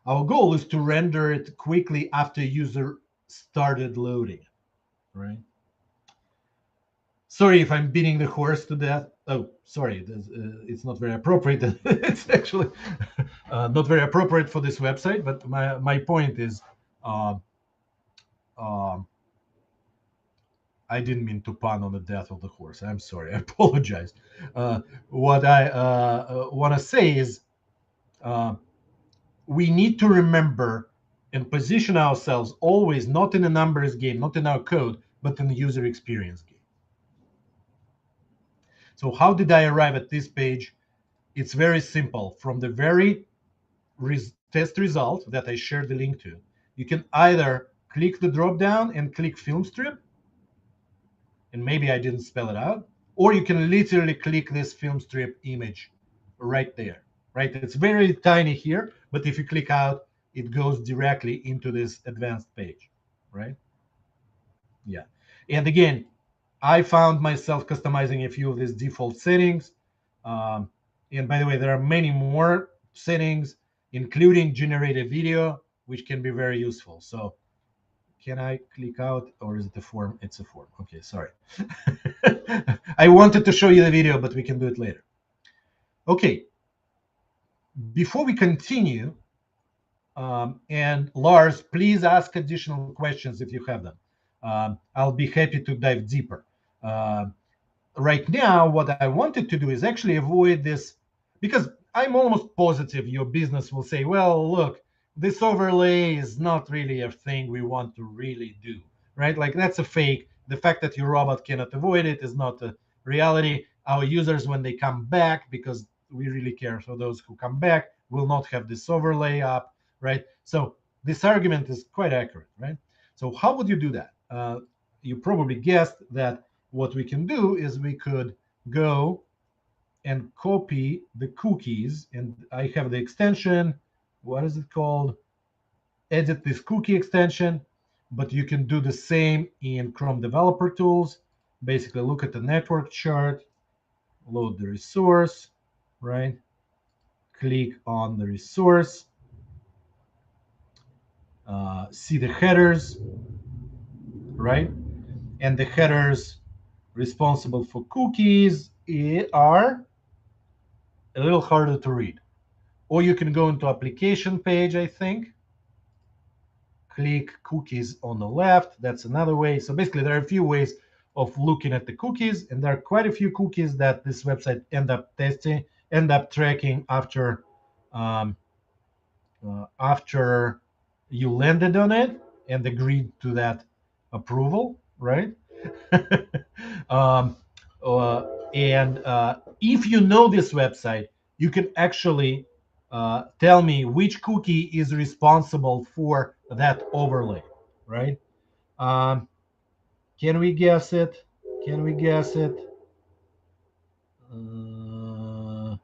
Our goal is to render it quickly after user started loading, right? Sorry if I'm beating the horse to death. Oh, sorry, it's not very appropriate. It's actually not very appropriate for this website. But my point is, uh, um, I didn't mean to pun on the death of the horse. I'm sorry. I apologize. What I want to say is, uh, we need to remember and position ourselves always not in a numbers game, not in our code, but in the user experience game. So how did I arrive at this page? It's very simple. From the very test result that I shared the link to, you can either click the drop down and click film strip. And maybe I didn't spell it out. Or you can literally click this film strip image right there, right? It's very tiny here, but if you click out, it goes directly into this advanced page, right? Yeah. And again, I found myself customizing a few of these default settings. Um, and by the way, there are many more settings, including generated video, which can be very useful. So can I click out, or is it a form? It's a form. Okay, sorry. I wanted to show you the video, but we can do it later. Okay. Before we continue, and Lars, please ask additional questions if you have them. I'll be happy to dive deeper. Uh, right now, what I wanted to do is actually avoid this, because I'm almost positive your business will say, well, look, this overlay is not really a thing we want to really do, right? Like that's a fake. The fact that your robot cannot avoid it is not a reality. Our users, when they come back, because we really care for those who come back, will not have this overlay up, right? So this argument is quite accurate, right? So how would you do that? You probably guessed that what we can do is we could go and copy the cookies, and I have the extension, what is it called, edit this cookie extension, but you can do the same in Chrome Developer Tools. Basically look at the network chart, load the resource, right? Click on the resource, see the headers, right? And the headers responsible for cookies are a little harder to read. Or you can go into application page, I think. Click cookies on the left. That's another way. So basically, there are a few ways of looking at the cookies, and there are quite a few cookies that this website end up tracking um, after you landed on it and agreed to that approval, right? um, and if you know this website, you can actually tell me which cookie is responsible for that overlay, right? Um, can we guess it? Can we guess it? And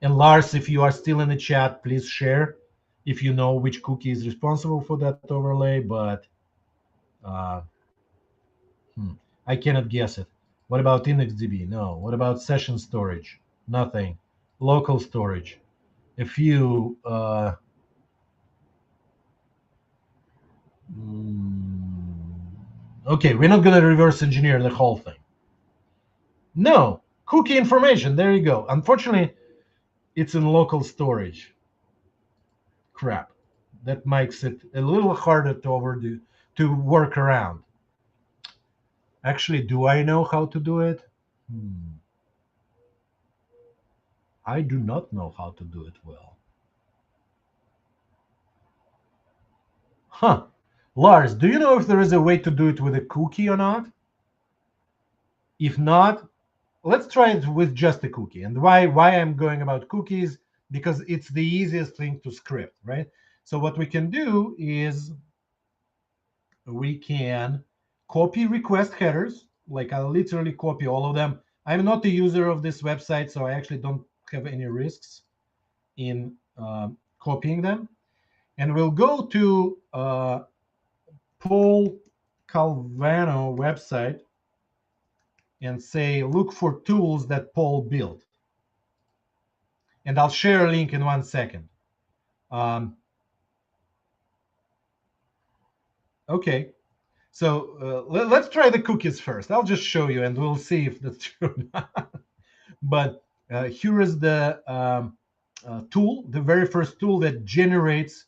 Lars, if you are still in the chat, please share if you know which cookie is responsible for that overlay. But uh, I cannot guess it. What about IndexedDB? No. What about session storage? Nothing. Local storage? A few. Okay, we're not going to reverse engineer the whole thing. No. Cookie information. There you go. Unfortunately, it's in local storage. Crap. That makes it a little harder to work around. Actually, do I know how to do it? I do not know how to do it well. Huh. Lars, do you know if there is a way to do it with a cookie or not? If not, let's try it with just a cookie. And why I'm going about cookies, because it's the easiest thing to script, right? So what we can do is we can copy request headers. Like I'll literally copy all of them. I'm not the user of this website, so I actually don't have any risks in copying them. And we'll go to Paul Calvano website and say, look for tools that Paul built. And I'll share a link in 1 second. Okay, so let's try the cookies first. I'll just show you and we'll see if that's true or not. But here is the tool, the very first tool that generates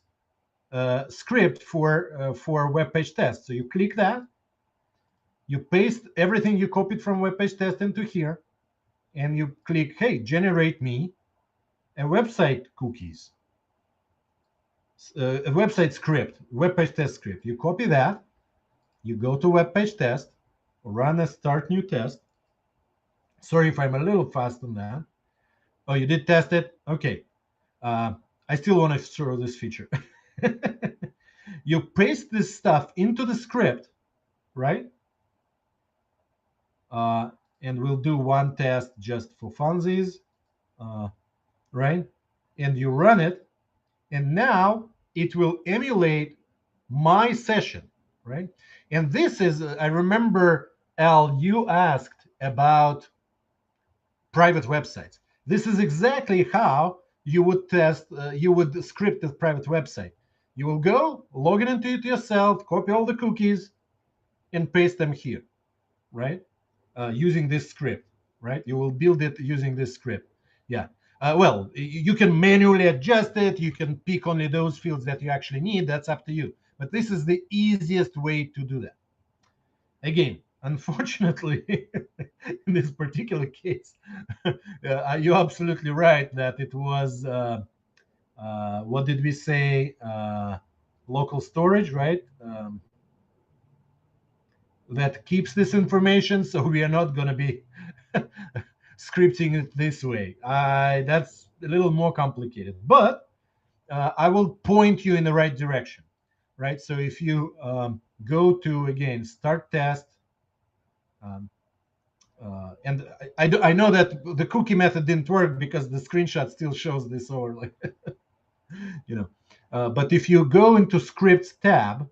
script for WebPageTest. So you click that, you paste everything you copied from WebPageTest into here, and you click, hey, generate me a website cookies, a website script, WebPageTest script. You copy that, you go to WebPageTest, run a start new test. Sorry if I'm a little fast on that. Oh, you did test it? Okay. I still want to show this feature. You paste this stuff into the script, right? And we'll do one test just for funsies, right? And you run it, and now it will emulate my session, right? And this is, I remember, Al, you asked about private websites. This is exactly how you would test, you would script a private website. You will go, log into it yourself, copy all the cookies, and paste them here, right? Using this script, right? You will build it using this script. Yeah. Well, you can manually adjust it. You can pick only those fields that you actually need. That's up to you. But this is the easiest way to do that. Again, unfortunately, in this particular case, you're absolutely right that it was, what did we say? Local storage, right? That keeps this information. So we are not going to be scripting it this way. That's a little more complicated, but I will point you in the right direction, right? So if you go to, again, start test, um, and I know that the cookie method didn't work because the screenshot still shows this overlay, you know. But if you go into scripts tab,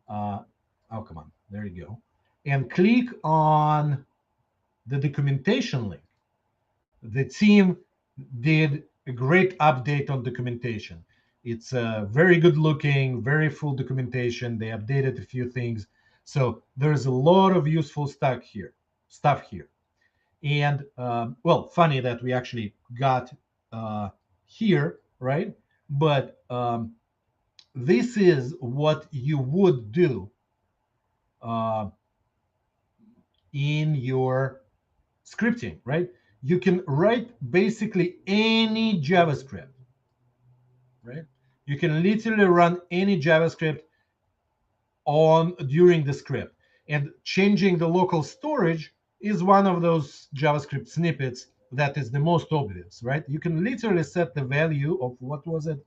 oh, come on, there you go, and click on the documentation link, the team did a great update on documentation. It's very good looking, very full documentation. They updated a few things. So there's a lot of useful stuff here. And well, funny that we actually got here, right? But this is what you would do uh, in your scripting, right? You can write basically any JavaScript, right? You can literally run any JavaScript on during the script. And changing the local storage is one of those JavaScript snippets that is the most obvious, right? You can literally set the value of, what was it?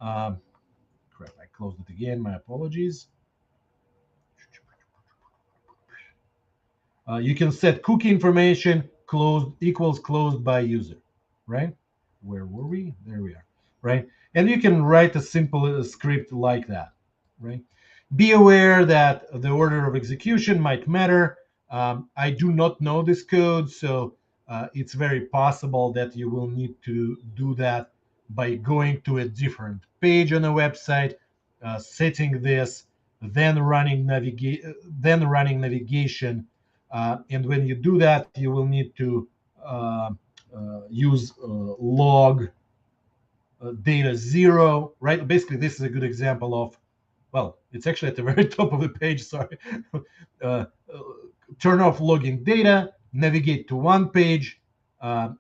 Crap, I closed it again. My apologies. You can set cookie information closed equals closed by user, right? Where were we? There we are, right? And you can write a simple script like that, right? Be aware that the order of execution might matter. I do not know this code, so it's very possible that you will need to do that by going to a different page on a website, setting this, then running navigation, and when you do that, you will need to uh, use log data 0, right? Basically, this is a good example of, well, it's actually at the very top of the page, sorry. uh, Turn off logging data, navigate to one page.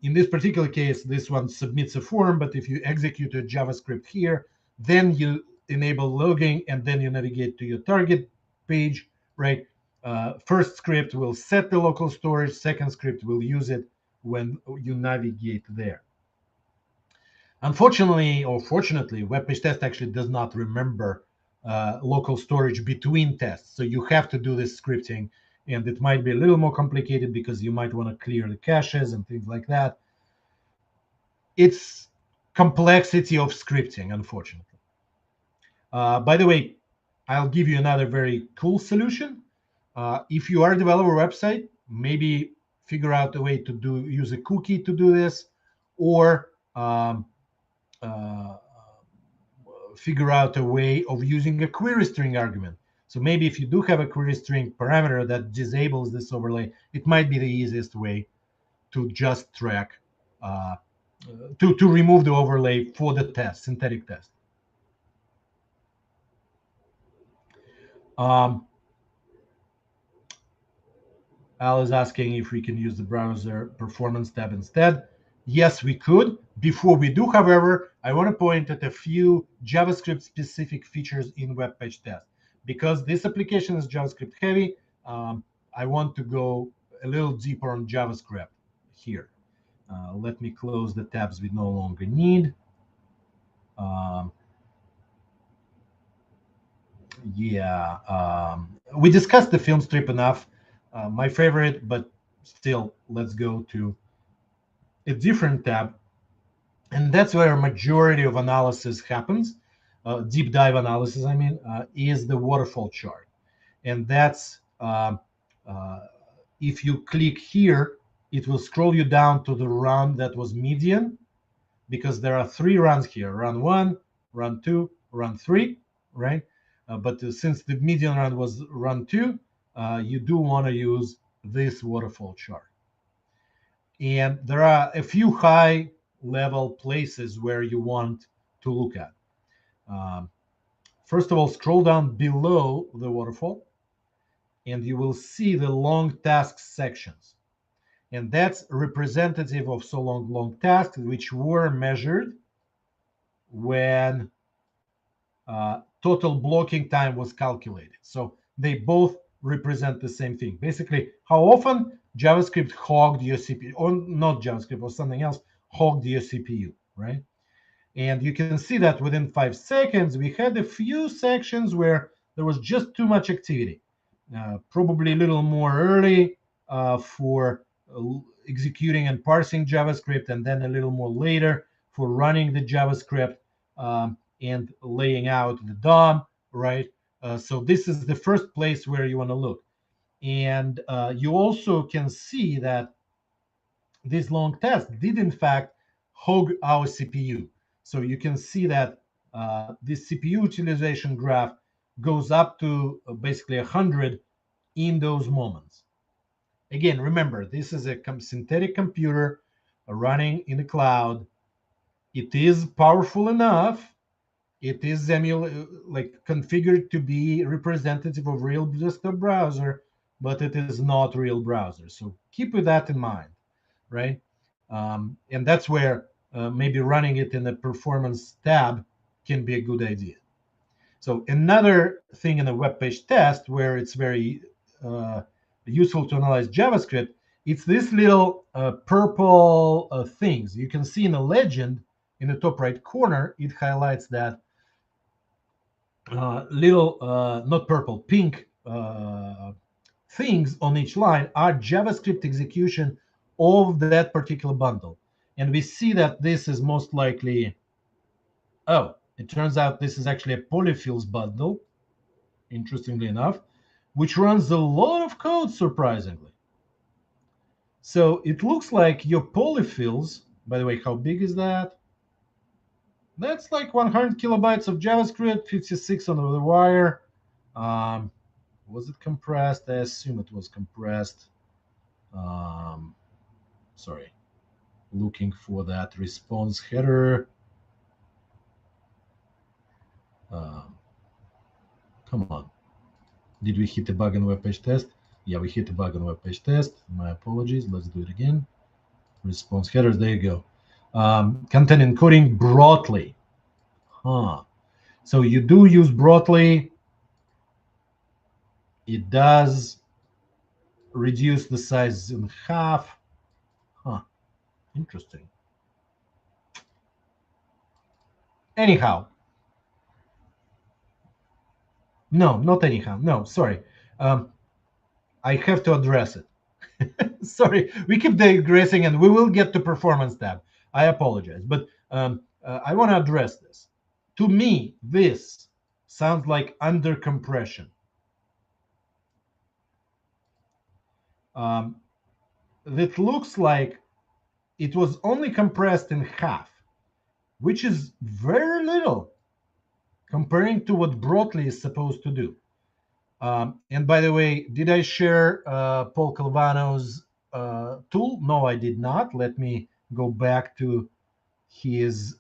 In this particular case, this one submits a form, but if you execute a JavaScript here, then you enable logging, and then you navigate to your target page, right? First script will set the local storage, second script will use it when you navigate there. Unfortunately, or fortunately, WebPageTest actually does not remember local storage between tests. So you have to do this scripting, and it might be a little more complicated because you might want to clear the caches and things like that. It's complexity of scripting, unfortunately. By the way, I'll give you another very cool solution. If you are a developer website, maybe figure out a way to use a cookie to do this, or uh, figure out a way of using a query string argument. So maybe if you do have a query string parameter that disables this overlay, it might be the easiest way to just track, to remove the overlay for the test, synthetic test. Um, Al is asking if we can use the browser performance tab instead. Yes, we could. Before we do, however, I want to point at a few JavaScript-specific features in WebPageTest. Because this application is JavaScript heavy, I want to go a little deeper on JavaScript here. Let me close the tabs we no longer need. Um, Yeah, we discussed the film strip enough. My favorite, but still, let's go to a different tab, and that's where a majority of analysis happens. Deep dive analysis, I mean, is the waterfall chart, and that's uh, if you click here, it will scroll you down to the run that was median, because there are three runs here: run one, run two, run three, right? But since the median run was run two, you do want to use this waterfall chart. And there are a few high level places where you want to look at. Um, First of all, scroll down below the waterfall, and you will see the long tasks sections. And that's representative of so long tasks which were measured when total blocking time was calculated. So they both represent the same thing. Basically, how often JavaScript hogged your CPU, or not JavaScript, or something else hogged your CPU, right? And you can see that within 5 seconds, we had a few sections where there was just too much activity. Probably a little more early for executing and parsing JavaScript, and then a little more later for running the JavaScript and laying out the DOM, right? So this is the first place where you want to look. And you also can see that this long test did in fact hog our CPU. So you can see that this CPU utilization graph goes up to basically 100 in those moments. Again, remember, this is a synthetic computer running in the cloud. It is powerful enough. It is like configured to be representative of real desktop browser, but it is not real browser. So keep with that in mind, right? And that's where maybe running it in a performance tab can be a good idea. So another thing in a web page test where it's very useful to analyze JavaScript, it's this little purple things. You can see in the legend in the top right corner, it highlights that little, not purple, pink things on each line are JavaScript execution of that particular bundle. And we see that this is most likely, oh, it turns out this is actually a polyfills bundle, interestingly enough, which runs a lot of code, surprisingly. So it looks like your polyfills, by the way, how big is that? That's like 100 kilobytes of JavaScript, 56 on the wire. Was it compressed? I assume it was compressed. Sorry, looking for that response header. Come on. Did we hit a bug in WebPageTest? Yeah, we hit a bug in WebPageTest. My apologies. Let's do it again. Response headers. There you go. Content encoding broadly. So you do use broadly. It does reduce the size in half. Interesting. Anyhow. No, not anyhow. No, sorry. I have to address it. Sorry, we keep digressing, and we will get to performance tab. I apologize, but I want to address this. To me, this sounds like under compression. It looks like it was only compressed in half, which is very little comparing to what broadly is supposed to do. And by the way, did I share Paul Calvano's tool? No, I did not. Let me go back to his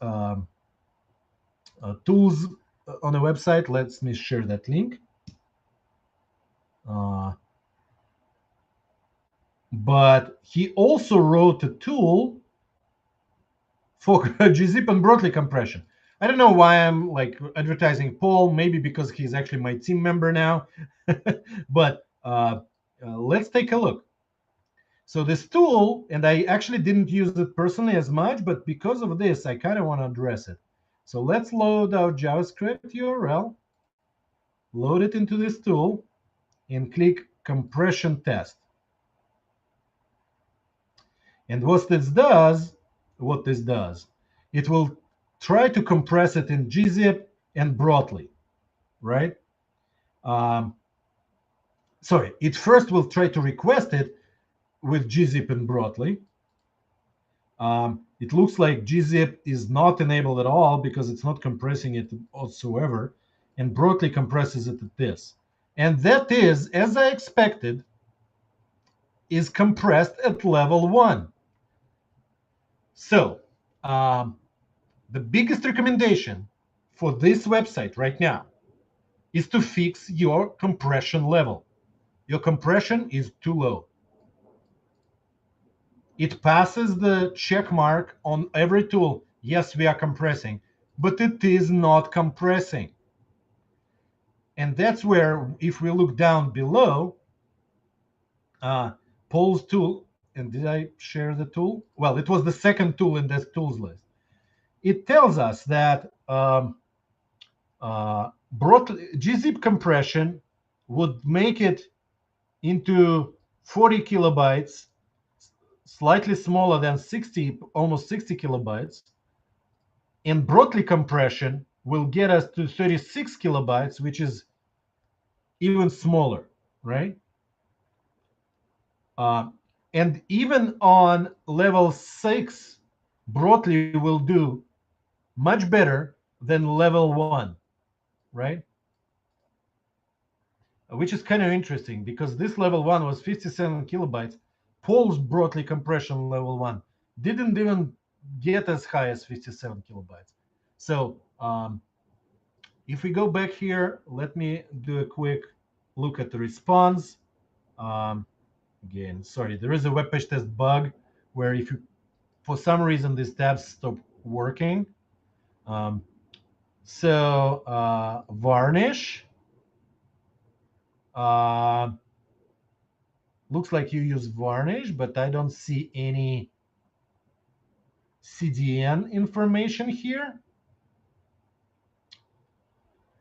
tools on the website. Let me share that link. But he also wrote a tool for gzip and broadly compression. I don't know why I'm like advertising Paul, maybe because he's actually my team member now. But let's take a look. So this tool, and I actually didn't use it personally as much, but because of this, I kind of want to address it. So let's load our JavaScript URL. load it into this tool, and click compression test. And what this does, it will try to compress it in gzip and broadly, right? Um, Sorry, it first will try to request it with gzip and broadly. It looks like gzip is not enabled at all because it's not compressing it whatsoever, and broadly compresses it at this. And that is, as I expected, is compressed at level 1. So the biggest recommendation for this website right now is to fix your compression level. Your compression is too low. It passes the check mark on every tool. Yes, we are compressing, but it is not compressing. And that's where, if we look down below, Paul's tool, and did I share the tool? Well, it was the second tool in this tools list. It tells us that gzip compression would make it into 40 kilobytes, slightly smaller than 60, almost 60 kilobytes. And broadly compression will get us to 36 kilobytes, which is even smaller, right? And even on level 6, broadly will do much better than level 1, right? Which is kind of interesting because this level 1 was 57 kilobytes. Paul's broadly compression level 1 didn't even get as high as 57 kilobytes. So if we go back here, let me do a quick look at the response. Again, sorry, there is a web page test bug where if you, for some reason, these tabs stop working. Varnish. Looks like you use Varnish, but I don't see any CDN information here.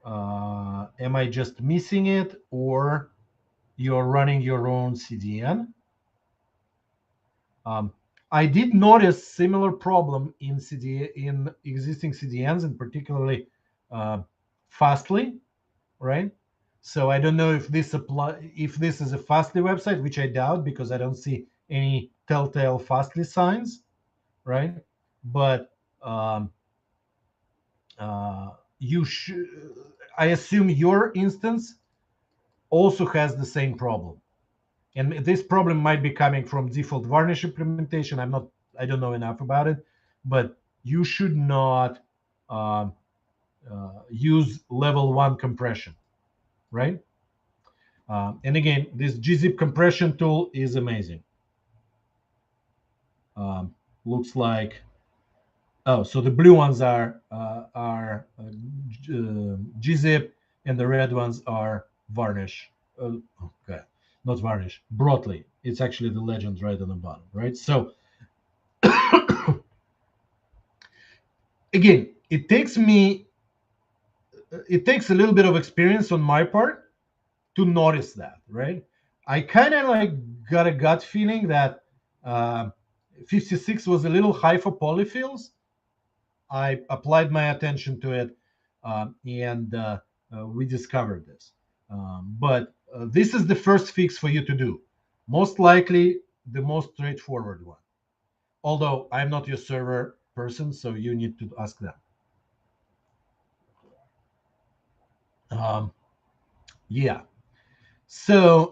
Am I just missing it, or you're running your own CDN? I did notice similar problem in existing CDNs, and particularly Fastly, right? So I don't know if this is a Fastly website, which I doubt because I don't see any telltale Fastly signs, right? But you should. I assume your instance also has the same problem, and this problem might be coming from default Varnish implementation. I don't know enough about it, but you should not use level 1 compression, right? And again, this gzip compression tool is amazing. Looks like, oh, so the blue ones are gzip, and the red ones are Varnish. Okay, not Varnish, broadly. It's actually the legend right on the bottom, right? So again, it takes a little bit of experience on my part to notice that, right? I kind of like got a gut feeling that 56 was a little high for polyfills. I applied my attention to it, and we discovered this. But this is the first fix for you to do. Most likely the most straightforward one. Although I'm not your server person, so you need to ask them. Yeah. So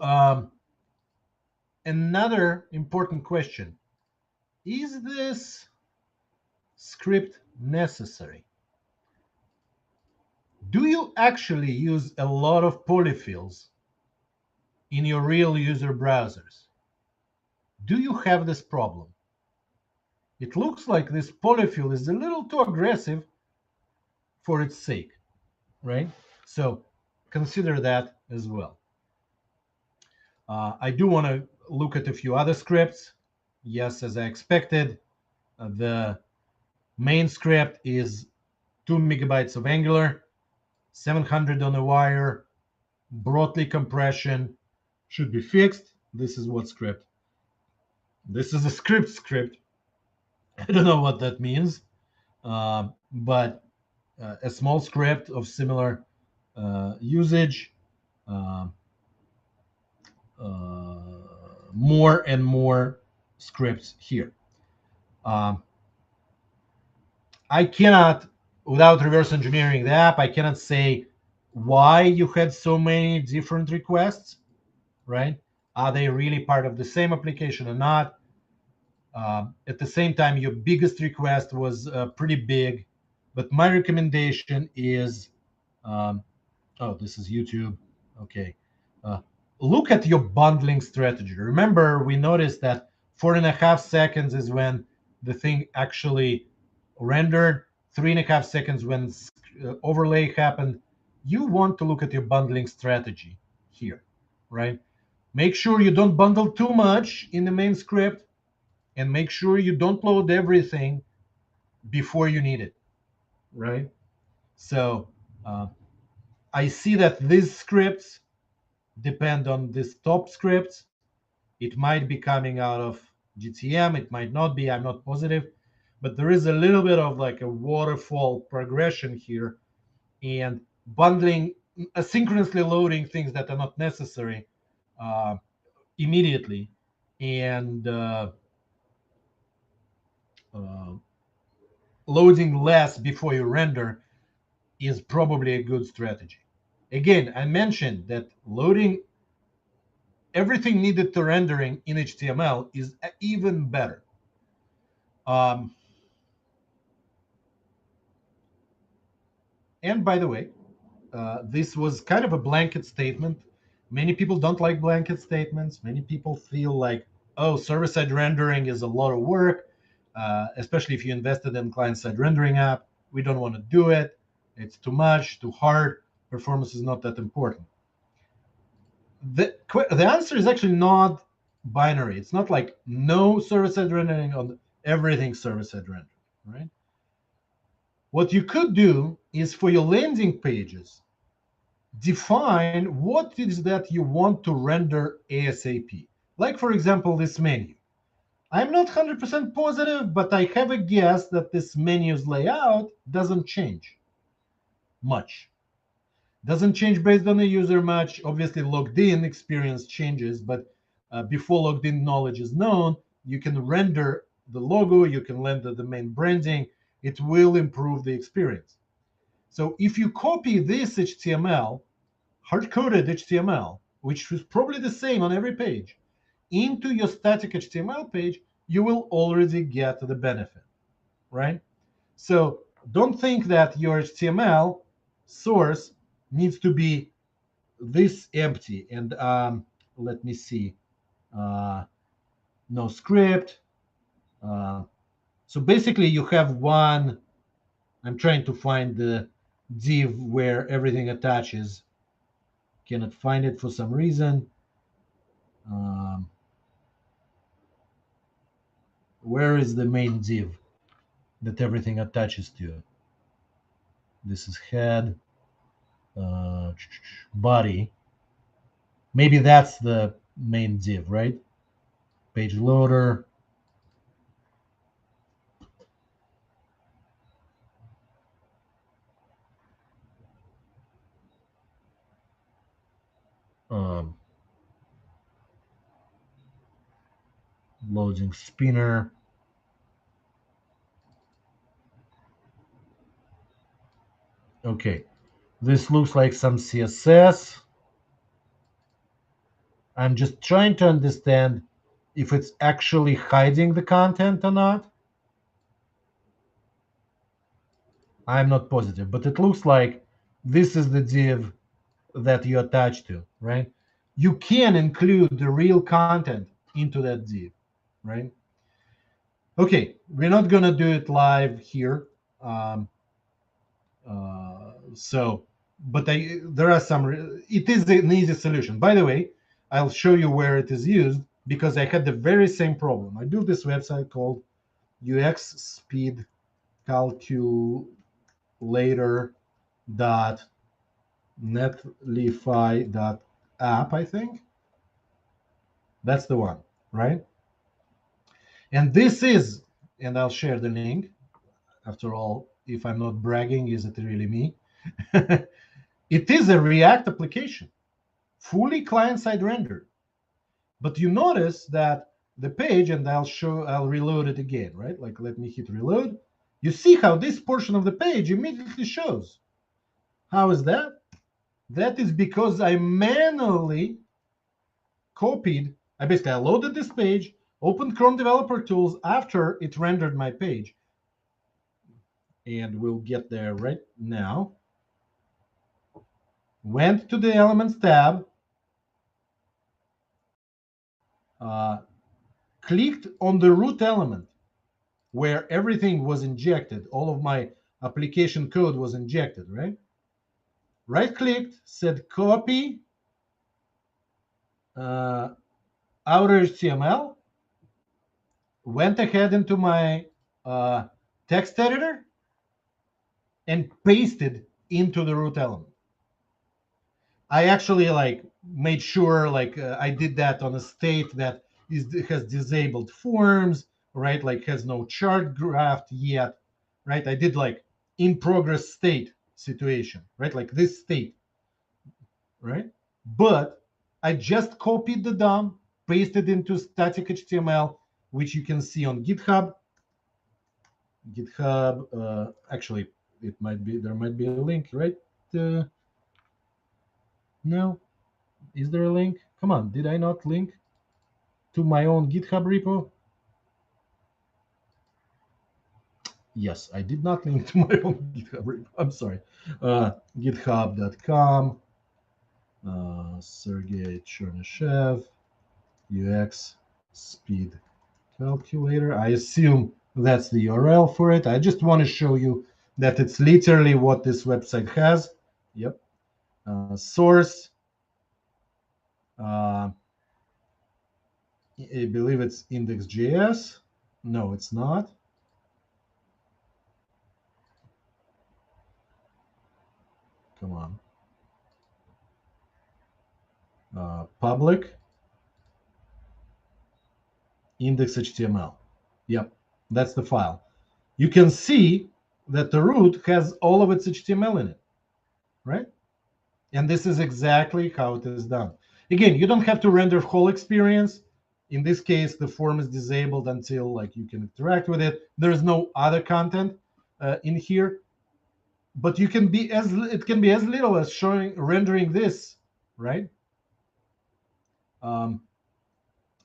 another important question: is this script necessary? Do you actually use a lot of polyfills in your real user browsers? Do you have this problem? It looks like this polyfill is a little too aggressive for its sake, right? So consider that as well. I do want to look at a few other scripts. Yes, as I expected, the main script is 2 megabytes of Angular, 700 on the wire, broadly compression should be fixed. This is what script. This is a script. I don't know what that means, but a small script of similar usage. Uh, more and more scripts here. Um, I cannot, without reverse engineering the app, I cannot say why you had so many different requests, right? Are they really part of the same application or not? At the same time, your biggest request was pretty big, but my recommendation is, um, oh, this is YouTube. Okay. Uh, Look at your bundling strategy. Remember, we noticed that 4.5 seconds is when the thing actually rendered, 3.5 seconds when overlay happened. You want to look at your bundling strategy here, right? Make sure you don't bundle too much in the main script, and make sure you don't load everything before you need it, right? So uh, I see that these scripts depend on these top scripts. It might be coming out of GTM, it might not be, I'm not positive, but there is a little bit of like a waterfall progression here, and bundling, asynchronously loading things that are not necessary uh, immediately, and uh, loading less before you render is probably a good strategy. Again, I mentioned that loading everything needed to rendering in HTML is even better. Um, and by the way, this was kind of a blanket statement. Many people don't like blanket statements. Many people feel like, oh, server-side rendering is a lot of work, especially if you invested in client-side rendering app. We don't want to do it. It's too much, too hard. Performance is not that important. The answer is actually not binary. It's not like no server-side rendering on everything server-side rendering, right? What you could do is for your landing pages, define what is that you want to render ASAP. Like, for example, this menu. I'm not 100% positive, but I have a guess that this menu's layout doesn't change much. Doesn't change based on the user much. Obviously, logged in experience changes, but before logged in knowledge is known, you can render the logo, you can render the main branding. It will improve the experience. So if you copy this HTML, hard-coded HTML, which is probably the same on every page, into your static HTML page, you will already get the benefit, right? So don't think that your HTML source needs to be this empty. And let me see. Uh, no script. Uh, so basically, you have one. I'm trying to find the div where everything attaches. Cannot find it for some reason. Um, where is the main div that everything attaches to? This is head, uh, body. Maybe that's the main div, right? Page loader. Um, Loading spinner. Okay, this looks like some CSS. I'm just trying to understand if it's actually hiding the content or not. I'm not positive, but it looks like this is the div that you attach to, right? You can include the real content into that div, right? Okay, we're not gonna do it live here. Um, so, but there are some. It is an easy solution. By the way, I'll show you where it is used because I had the very same problem. I built this website called UX Speed Calculator dot netlify.app, I think. That's the one, right? And this is, and I'll share the link. After all, if I'm not bragging, is it really me? It is a React application, fully client-side rendered. But you notice that the page, and I'll reload it again, right? Like, let me hit reload. You see how this portion of the page immediately shows. How is that? That is because I manually copied, I loaded this page, opened Chrome Developer Tools after it rendered my page. And we'll get there right now. Went to the Elements tab, clicked on the root element where everything was injected, all of my application code was injected, right? Right-clicked, said copy outer HTML, went ahead into my text editor and pasted into the root element. I actually made sure I did that on a state that has disabled forms, right? Like has no chart graph yet, right? I did in progress state situation, right? Like this state, right? But I just copied the DOM, pasted into static HTML, which you can see on GitHub. Actually, there might be a link, right? No, is there a link? Come on, did I not link to my own GitHub repo? Yes, I did not link to my own GitHub repo. I'm sorry. GitHub.com, Sergey Chernyshev, UX speed calculator. I assume that's the URL for it. I just want to show you that it's literally what this website has. Yep. Source. I believe it's index.js. No, it's not. Come on. Public index.html. Yep, that's the file. You can see that the root has all of its HTML in it, right? And this is exactly how it is done. Again, you don't have to render whole experience. In this case, the form is disabled until you can interact with it. There's no other content in here, but it can be as little as rendering this, right? The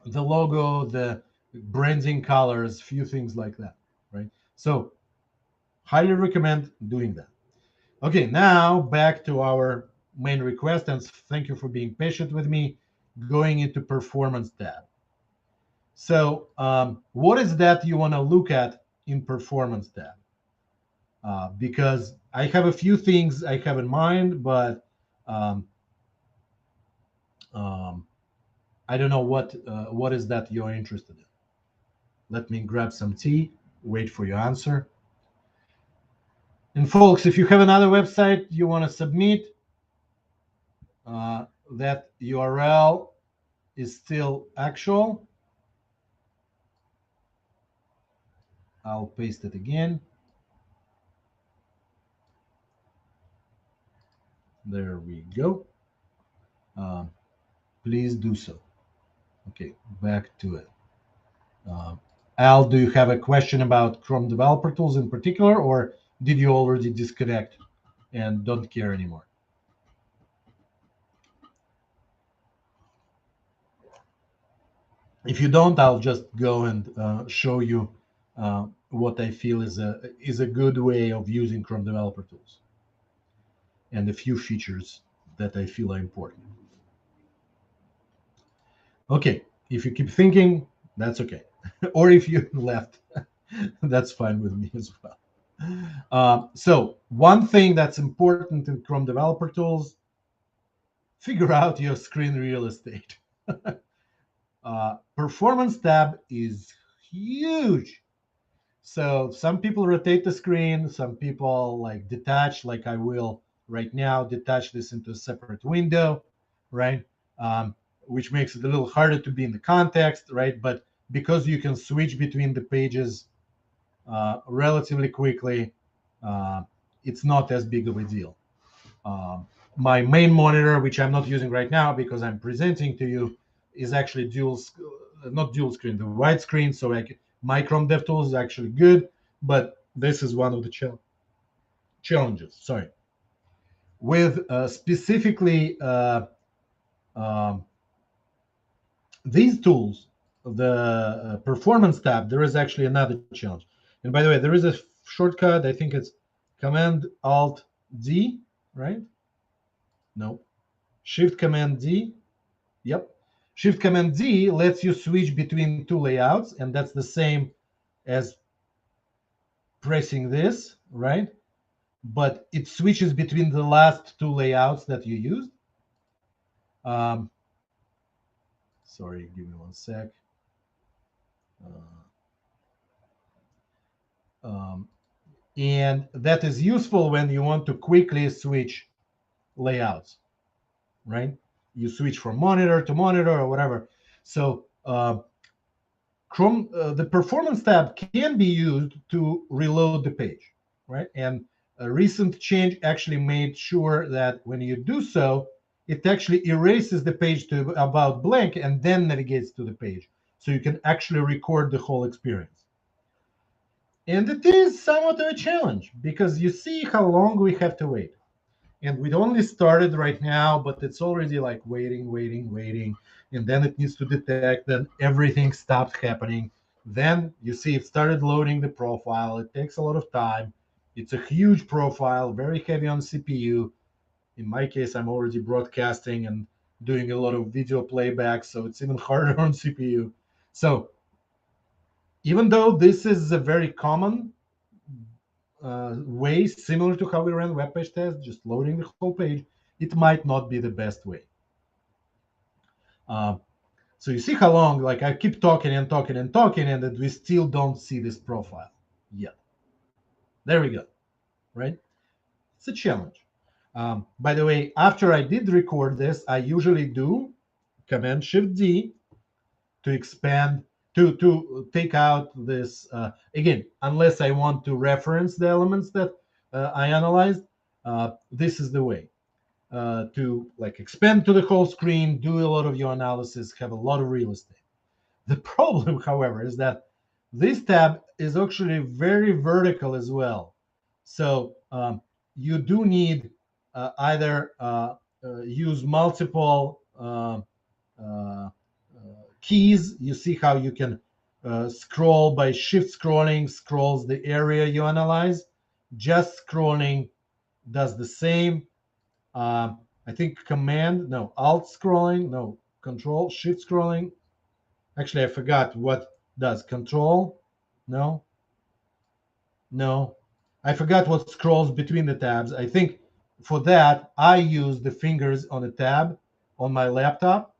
logo, the branding colors, few things like that, right? So highly recommend doing that. Okay, now back to our main request, and thank you for being patient with me. Going into Performance tab. So what is that you want to look at in Performance tab? Because I have a few things I have in mind, but I don't know what is that you're interested in. Let me grab some tea, wait for your answer. And folks, if you have another website you want to submit, that URL is still actual. I'll paste it again. There we go. Please do so. Okay, back to it. Al, do you have a question about Chrome Developer Tools in particular, or did you already disconnect and don't care anymore? If you don't, I'll just go and show you what I feel is a good way of using Chrome Developer Tools, and a few features that I feel are important. Okay, if you keep thinking, that's okay. Or if you left, that's fine with me as well. So one thing that's important in Chrome Developer Tools, figure out your screen real estate. Performance tab is huge. So some people rotate the screen, some people detach, like I will right now detach this into a separate window, right? Which makes it a little harder to be in the context, right? But because you can switch between the pages relatively quickly, uh, it's not as big of a deal. Um, my main monitor, which I'm not using right now because I'm presenting to you, is actually not dual screen, the widescreen. So like my Chrome DevTools is actually good, but this is one of the challenges. Sorry, with specifically um, these tools, the performance tab, there is actually another challenge. And by the way, there is a shortcut. I think it's Command Alt D, right? No, Shift Command D. Yep. Shift Command D lets you switch between two layouts, and that's the same as pressing this, right? But it switches between the last two layouts that you used. Um, sorry, give me one sec. Um, and that is useful when you want to quickly switch layouts, right? You switch from monitor to monitor or whatever. So Chrome, the performance tab can be used to reload the page, right? And a recent change actually made sure that when you do so, it actually erases the page to about blank and then navigates to the page. So you can actually record the whole experience. And it is somewhat of a challenge because you see how long we have to wait. And we'd only started right now, but it's already like waiting. And then it needs to detect, then everything stopped happening. Then you see it started loading the profile. It takes a lot of time. It's a huge profile, very heavy on CPU. In my case, I'm already broadcasting and doing a lot of video playback, so it's even harder on CPU. So even though this is a very common way, similar to how we ran WebPageTest, just loading the whole page, it might not be the best way. Uh, so you see how long, like I keep talking and talking and talking, and that we still don't see this profile yet. There we go, right? It's a challenge. By the way, after I did record this, I usually do Command Shift D to expand to take out this again, unless I want to reference the elements that I analyzed. This is the way to like expand to the whole screen, do a lot of your analysis, have a lot of real estate. The problem, however, is that this tab is actually very vertical as well. So you do need either use multiple keys. You see how you can scroll by shift scrolling, scrolls the area you analyze. Just scrolling does the same. I think command, no, alt scrolling, no, control, shift scrolling. Actually, I forgot what does control. No, no, I forgot what scrolls between the tabs. I think for that, I use the fingers on a tab on my laptop.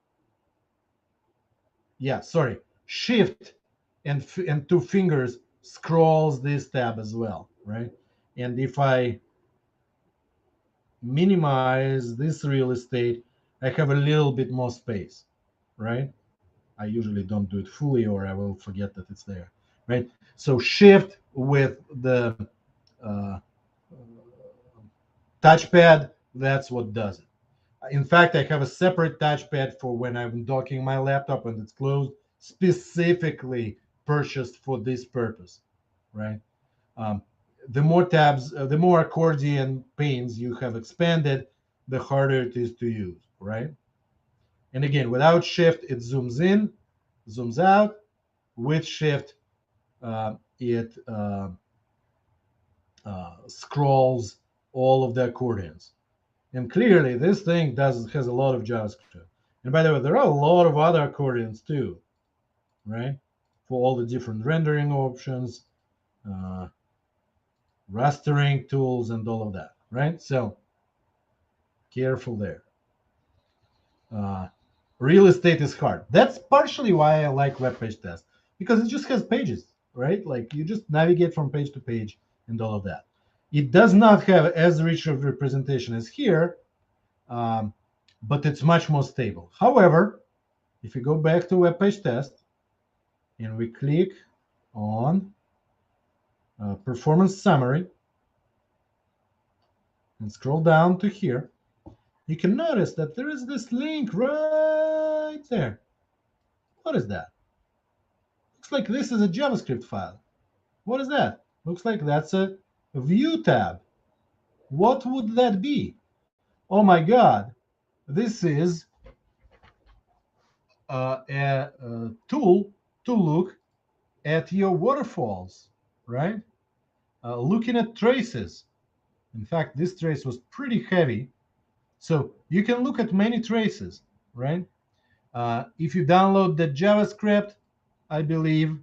Yeah, sorry. Shift and two fingers scrolls this tab as well, right? And if I minimize this real estate, I have a little bit more space, right? I usually don't do it fully or I will forget that it's there, right? So shift with the uh, touchpad, that's what does it. In fact, I have a separate touchpad for when I'm docking my laptop and it's closed, specifically purchased for this purpose, right? Um, the more tabs, the more accordion panes you have expanded, the harder it is to use, right? And again, without shift, it zooms in, zooms out. With shift, it scrolls all of the accordions. And clearly, this thing has a lot of JavaScript. And by the way, there are a lot of other accordions too, right? For all the different rendering options, uh, rastering tools, and all of that, right? So careful there. Uh, Real estate is hard. That's partially why I like WebPageTest because it just has pages, right? Like you just navigate from page to page and all of that. It does not have as rich of representation as here, but it's much more stable. However, if we go back to WebPageTest and we click on performance summary and scroll down to here, you can notice that there is this link right there. What is that? Looks like this is a JavaScript file. What is that? Looks like that's a view tab. What would that be? Oh my God, this is a tool to look at your waterfalls, right? Looking at traces. In fact, this trace was pretty heavy. So you can look at many traces, right? If you download the JavaScript, I believe,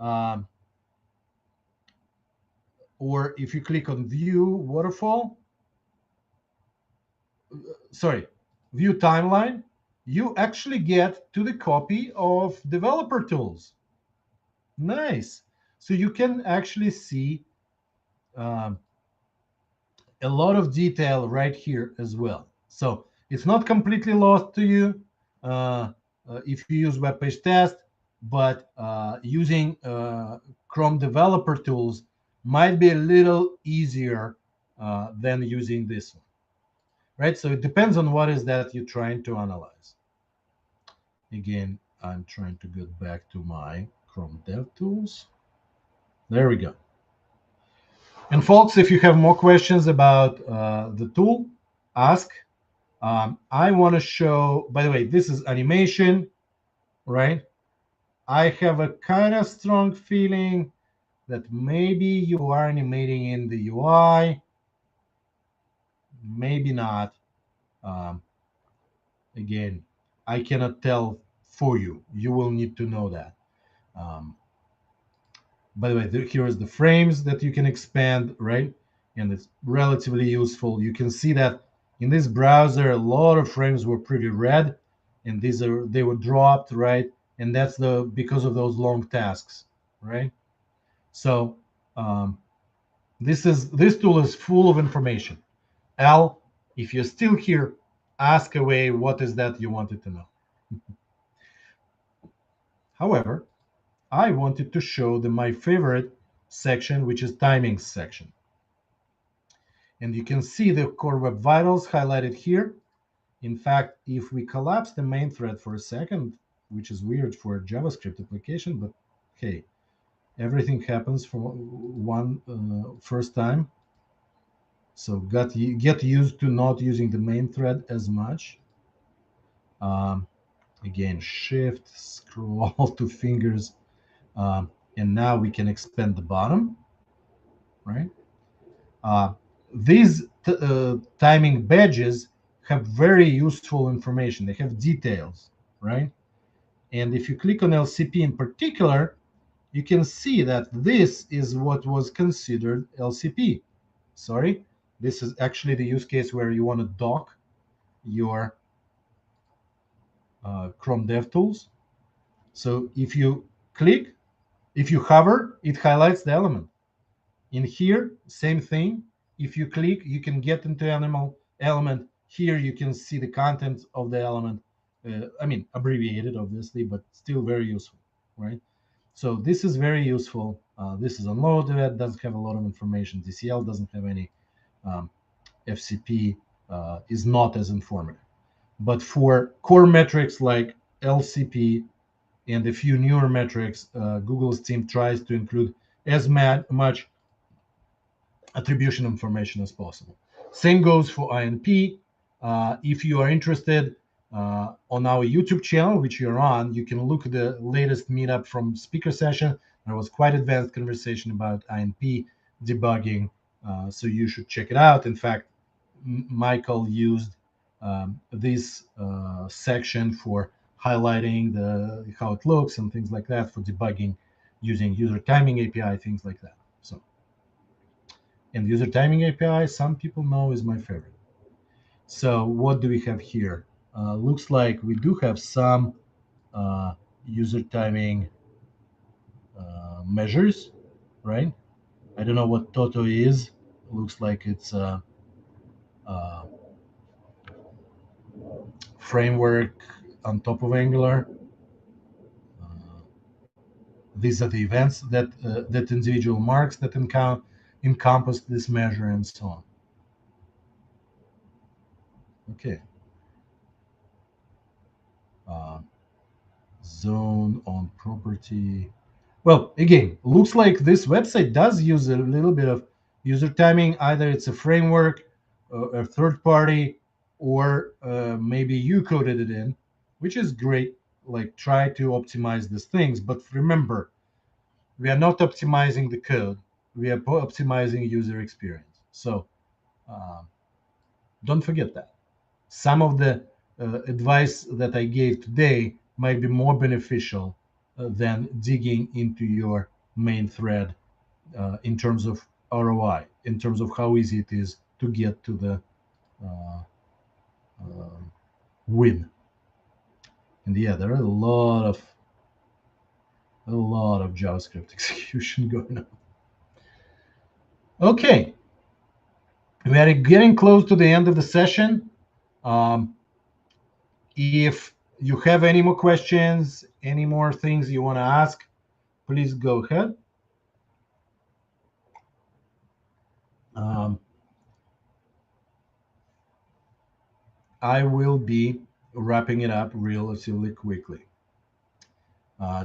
um, or if you click on view waterfall, sorry, view timeline, you actually get to the copy of developer tools. Nice. So you can actually see um, a lot of detail right here as well. So it's not completely lost to you if you use WebPageTest, but using Chrome developer tools might be a little easier than using this one, right? So it depends on what is that you're trying to analyze. Again, I'm trying to get back to my Chrome Dev Tools. There we go. And folks, if you have more questions about the tool, ask. I want to show, by the way, this is animation, right? I have a kind of strong feeling that maybe you are animating in the UI, maybe not. Um, Again, I cannot tell for you. You will need to know that. Um, by the way, here is the frames that you can expand, right? And it's relatively useful. You can see that in this browser, a lot of frames were pretty red, and they were dropped, right? And that's because of those long tasks, right? So this tool is full of information. Al, if you're still here, ask away. What is that you wanted to know? However, I wanted to show my favorite section, which is timing section. And you can see the core web vitals highlighted here. In fact, if we collapse the main thread for a second, which is weird for a JavaScript application, but hey, everything happens for one first time. So get used to not using the main thread as much. Again, shift, scroll to fingers. And now we can expand the bottom, right? Uh, these timing badges have very useful information. They have details, right? And if you click on LCP in particular, you can see that this is what was considered LCP. Sorry, this is actually the use case where you want to dock your Chrome DevTools. So if you click, if you hover, it highlights the element. In here, same thing. If you click, you can get into element. Here you can see the content of the element. I mean, abbreviated, obviously, but still very useful, right? So this is very useful. This is unloaded. Doesn't have a lot of information. DCL doesn't have any. FCP is not as informative. But for core metrics like LCP and a few newer metrics, Google's team tries to include as much attribution information as possible. Same goes for INP. If you are interested on our YouTube channel, which you're on, you can look at the latest meetup from speaker session. There was quite advanced conversation about INP debugging, so you should check it out. In fact, Michael used this section for highlighting how it looks and things like that for debugging using user timing API, things like that. So. And user timing API, some people know, is my favorite. So what do we have here? Looks like we do have some user timing measures, right? I don't know what Toto is. Looks like it's a framework on top of Angular. Uh, these are the events that individual marks that encompass this measure and so on. Okay. Uh, Zone on property. Well, again, looks like this website does use a little bit of user timing. Either it's a framework, a third party, or maybe you coded it in, which is great. Like, try to optimize these things. But remember, we are not optimizing the code. We are optimizing user experience. So um, don't forget that. Some of the advice that I gave today might be more beneficial than digging into your main thread in terms of ROI, in terms of how easy it is to get to the uh, uh, win. And yeah, there are a lot of JavaScript execution going on. Okay, we are getting close to the end of the session. Um, if you have any more questions, any more things you want to ask, please go ahead. Um, I will be wrapping it up relatively quickly.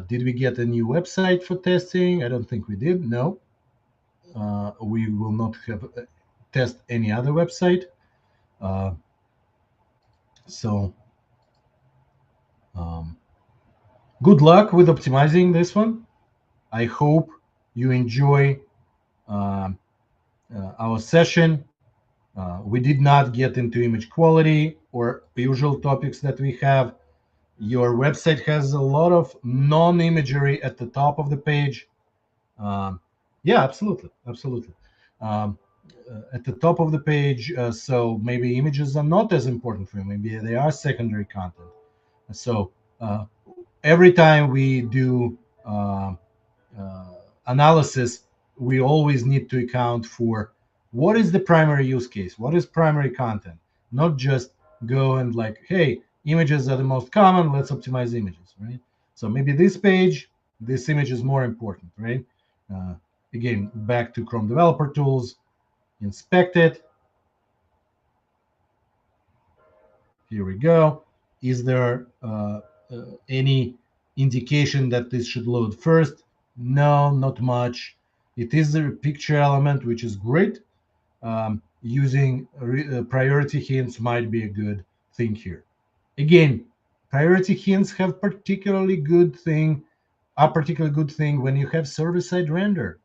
Did we get a new website for testing? I don't think we did. No. We will not have test any other website. Uh, so um, good luck with optimizing this one. I hope you enjoy um, our session. We did not get into image quality or usual topics that we have. Your website has a lot of non-imagery at the top of the page. Um, yeah, absolutely, absolutely. Um, at the top of the page, so maybe images are not as important for you. Maybe they are secondary content. So every time we do uh, analysis, we always need to account for what is the primary use case, what is primary content, not just go and like, hey, images are the most common, let's optimize images, right? So maybe this page, this image is more important, right? Uh, Again, back to Chrome Developer Tools, inspect it. Here we go. Is there any indication that this should load first? No, not much. It is a picture element, which is great. Using priority hints might be a good thing here. Again, priority hints have a particularly good thing when you have server-side render.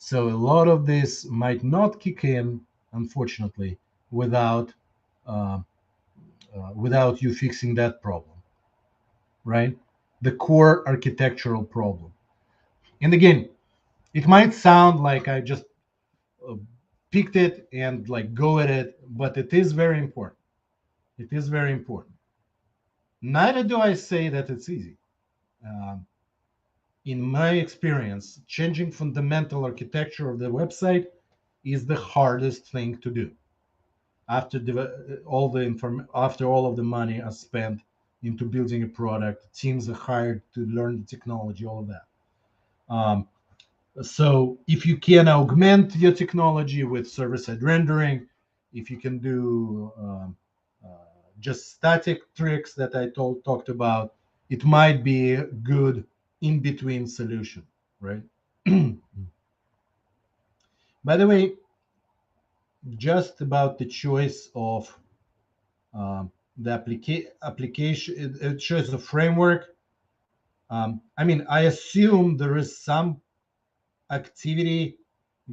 So a lot of this might not kick in, unfortunately, without uh, without you fixing that problem, right? The core architectural problem. And again, it might sound like I just uh, picked it and like go at it, but it is very important. It is very important. Neither do I say that it's easy. Um, in my experience, changing fundamental architecture of the website is the hardest thing to do. After after all of the money is spent into building a product, teams are hired to learn the technology, all of that. Um, so if you can augment your technology with server-side rendering, if you can do uh, just static tricks that I talked about, it might be a good in-between solution, right? By the way, just about the choice of the application, choice of framework. I mean, I assume there is some activity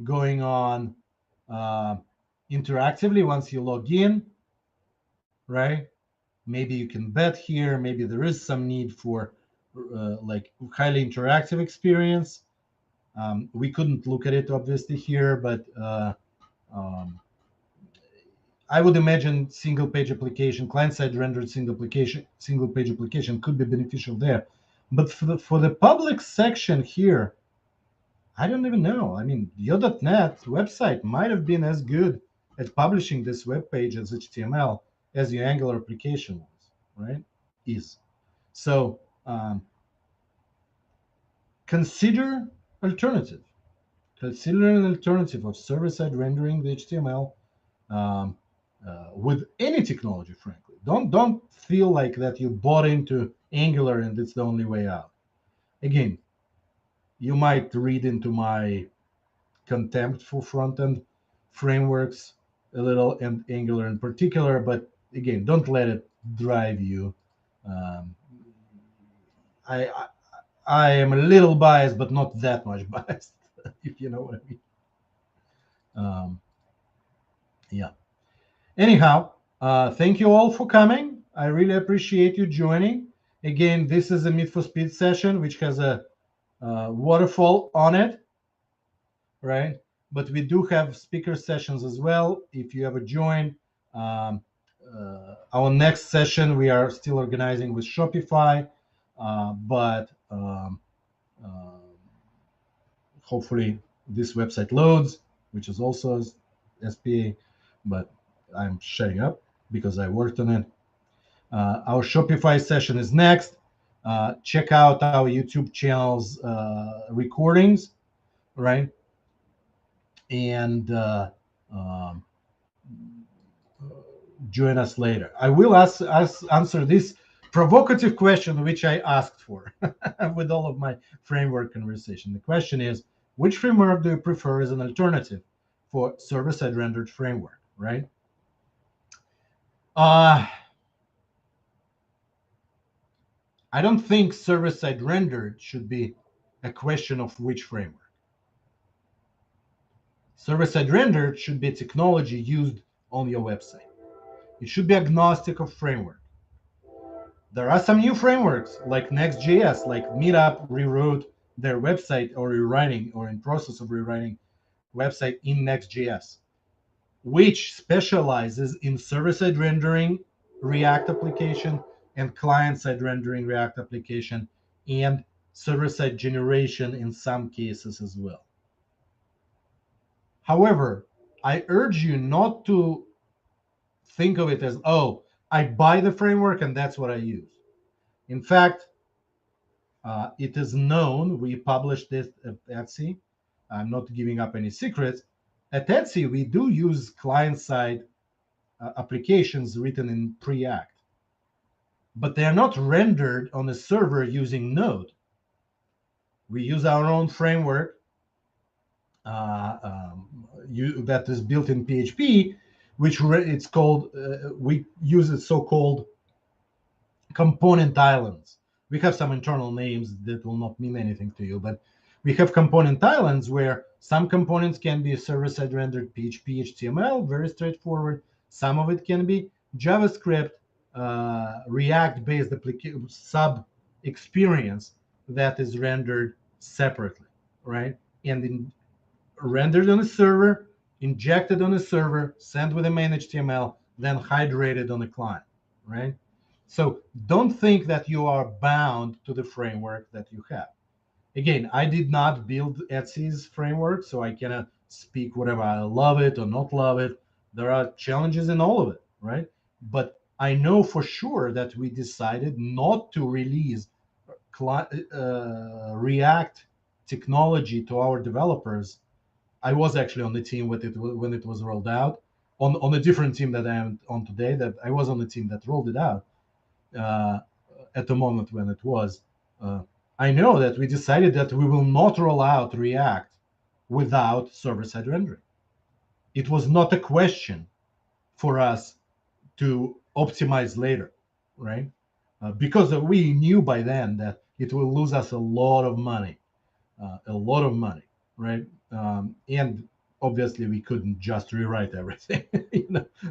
going on uh, interactively once you log in, right? Maybe you can bet here. Maybe there is some need for like highly interactive experience. We couldn't look at it obviously here, but um, I would imagine single page application, client side rendered single page application could be beneficial there. But for the public section here, I don't even know. I mean, yo.net website might have been as good at publishing this web page as HTML as your Angular application was, right? Is. So consider alternative. Consider an alternative of server-side rendering the HTML um, with any technology. Frankly, don't feel like that you bought into Angular and it's the only way out. Again, you might read into my contempt for front-end frameworks a little, and Angular in particular, but again, don't let it drive you. Um, I I am a little biased, but not that much biased, if you know what I mean. Um, yeah. Anyhow, thank you all for coming. I really appreciate you joining. Again, this is a Meet for Speed session, which has a waterfall on it, right? But we do have speaker sessions as well. If you ever join, um, our next session we are still organizing with Shopify, but uh, hopefully this website loads, which is also SPA, but I'm shutting up because I worked on it. Our Shopify session is next. Check out our YouTube channel's recordings, right? And um, join us later. I will answer this provocative question which I asked for with all of my framework conversation. The question is, which framework do you prefer as an alternative for server-side rendered framework, right? I don't think server-side rendered should be a question of which framework. Server-side rendered should be technology used on your website. It should be agnostic of framework. There are some new frameworks like Next.js, like Meetup rewrote their website or rewriting or in process of rewriting website in Next.js, which specializes in server-side rendering React application and client-side rendering React application and server-side generation in some cases as well. However, I urge you not to think of it as, oh, I buy the framework and that's what I use. In fact, it is known, we published this at Etsy. I'm not giving up any secrets. At Etsy, we do use client-side applications written in Preact, but they are not rendered on a server using Node. We use our own framework that is built in PHP, which it's called, we use it so-called component islands. We have some internal names that will not mean anything to you, but we have component islands where some components can be server-side rendered PHP, HTML, very straightforward. Some of it can be JavaScript, React-based sub experience that is rendered separately, right? And rendered on a server, injected on a server, sent with a main HTML, then hydrated on a client, right? So don't think that you are bound to the framework that you have. Again, I did not build Etsy's framework, so I cannot speak whatever I love it or not love it. There are challenges in all of it, right? But I know for sure that we decided not to release React technology to our developers. I was actually on the team with it when it was rolled out, on a different team that I am on today. That I was on the team that rolled it out uh, at the moment when it was. Uh, I know that we decided that we will not roll out React without server-side rendering. It was not a question for us to optimize later, right? Because we knew by then that it will lose us a lot of money, right? And obviously, we couldn't just rewrite everything.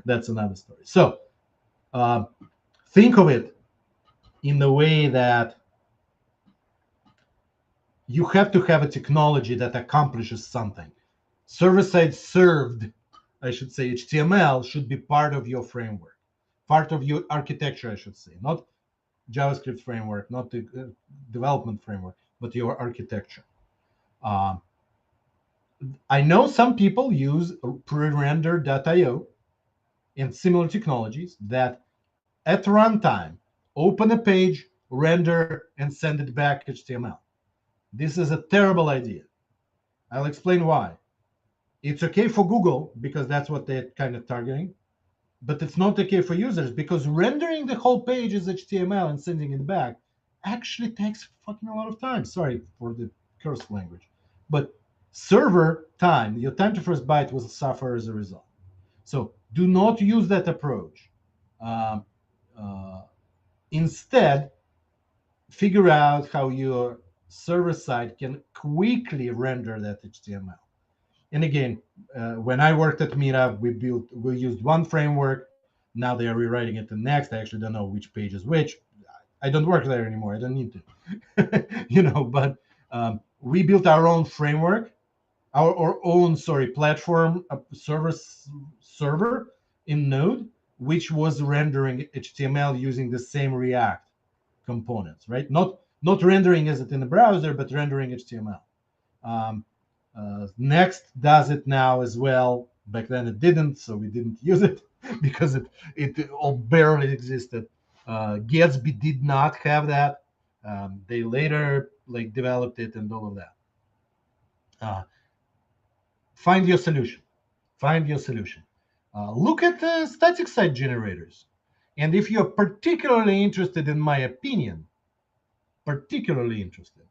That's another story. So uh, think of it in the way that you have to have a technology that accomplishes something. Server-side served, I should say, HTML should be part of your framework, part of your architecture, I should say, not JavaScript framework, not the development framework, but your architecture. Um, I know some people use pre-render.io and similar technologies that at runtime open a page, render, and send it back HTML. This is a terrible idea. I'll explain why. It's okay for Google because that's what they're kind of targeting, but it's not okay for users because rendering the whole page as HTML and sending it back actually takes fucking a lot of time. Sorry for the curse language, but server time, your time to first byte will suffer as a result. So do not use that approach. Um, uh, Instead, figure out how your server side can quickly render that HTML. And again, when I worked at Mira, we used one framework. Now they are rewriting it to next. I actually don't know which page is which. I don't work there anymore. I don't need to, But we built our own framework, our own platform server in Node, which was rendering HTML using the same React components, right? Not rendering as it in the browser, but rendering HTML. Um, Next does it now as well. Back then it didn't, so we didn't use it because it all barely existed. Gatsby did not have that. They later developed it and all of that. Uh, find your solution. Find your solution. Look at the static site generators. And if you're particularly interested in my opinion, particularly interested,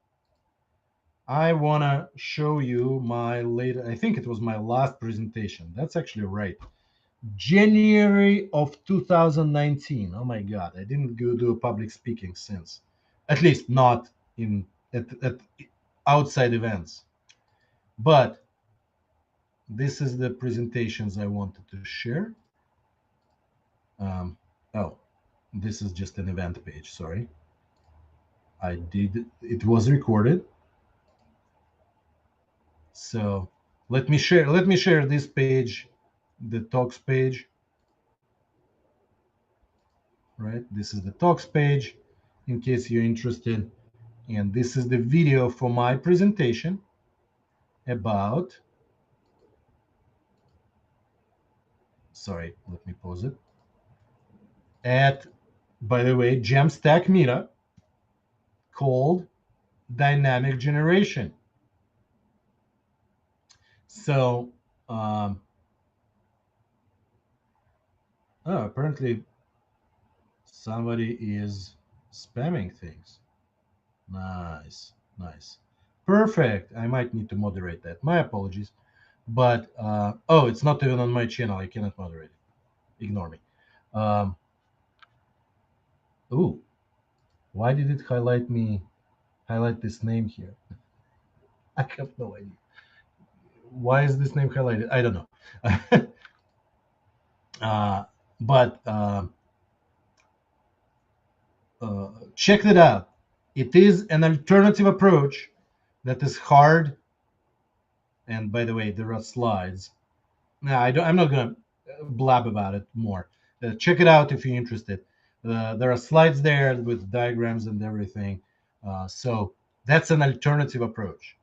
I want to show you I think it was my last presentation. That's actually right. January of 2019. Oh my God, I didn't go do public speaking since. At least not at outside events. But this is the presentations I wanted to share. Um, oh, this is just an event page. Sorry. It was recorded. So let me share this page, the talks page, right? This is the talks page in case you're interested. And this is the video for my presentation about, sorry, let me pause it. At, by the way, Jamstack meetup called Dynamic Generation. So, apparently somebody is spamming things. Nice, nice. Perfect. I might need to moderate that. My apologies. But, it's not even on my channel. I cannot moderate it. Ignore me. Um, ooh, why did it highlight this name here? I have no idea. Why is this name highlighted? I don't know. uh, but check that out. It is an alternative approach that is hard. And by the way, there are slides. No, I'm not going to blab about it more. Check it out if you're interested. There are slides there with diagrams and everything. So that's an alternative approach.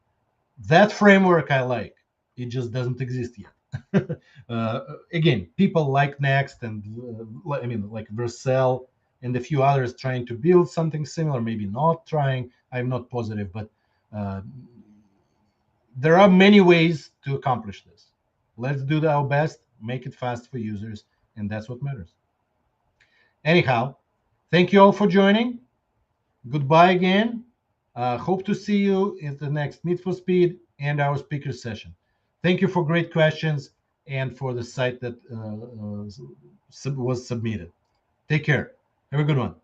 That framework I like. It just doesn't exist yet. Again, people like Next and like Vercel and a few others trying to build something similar. Maybe not trying. I'm not positive, but uh, there are many ways to accomplish this. Let's do our best, make it fast for users, and that's what matters. Anyhow, thank you all for joining. Goodbye again. Hope to see you in the next Meet for Speed and our speaker session. Thank you for great questions and for the site that was submitted. Take care. Have a good one.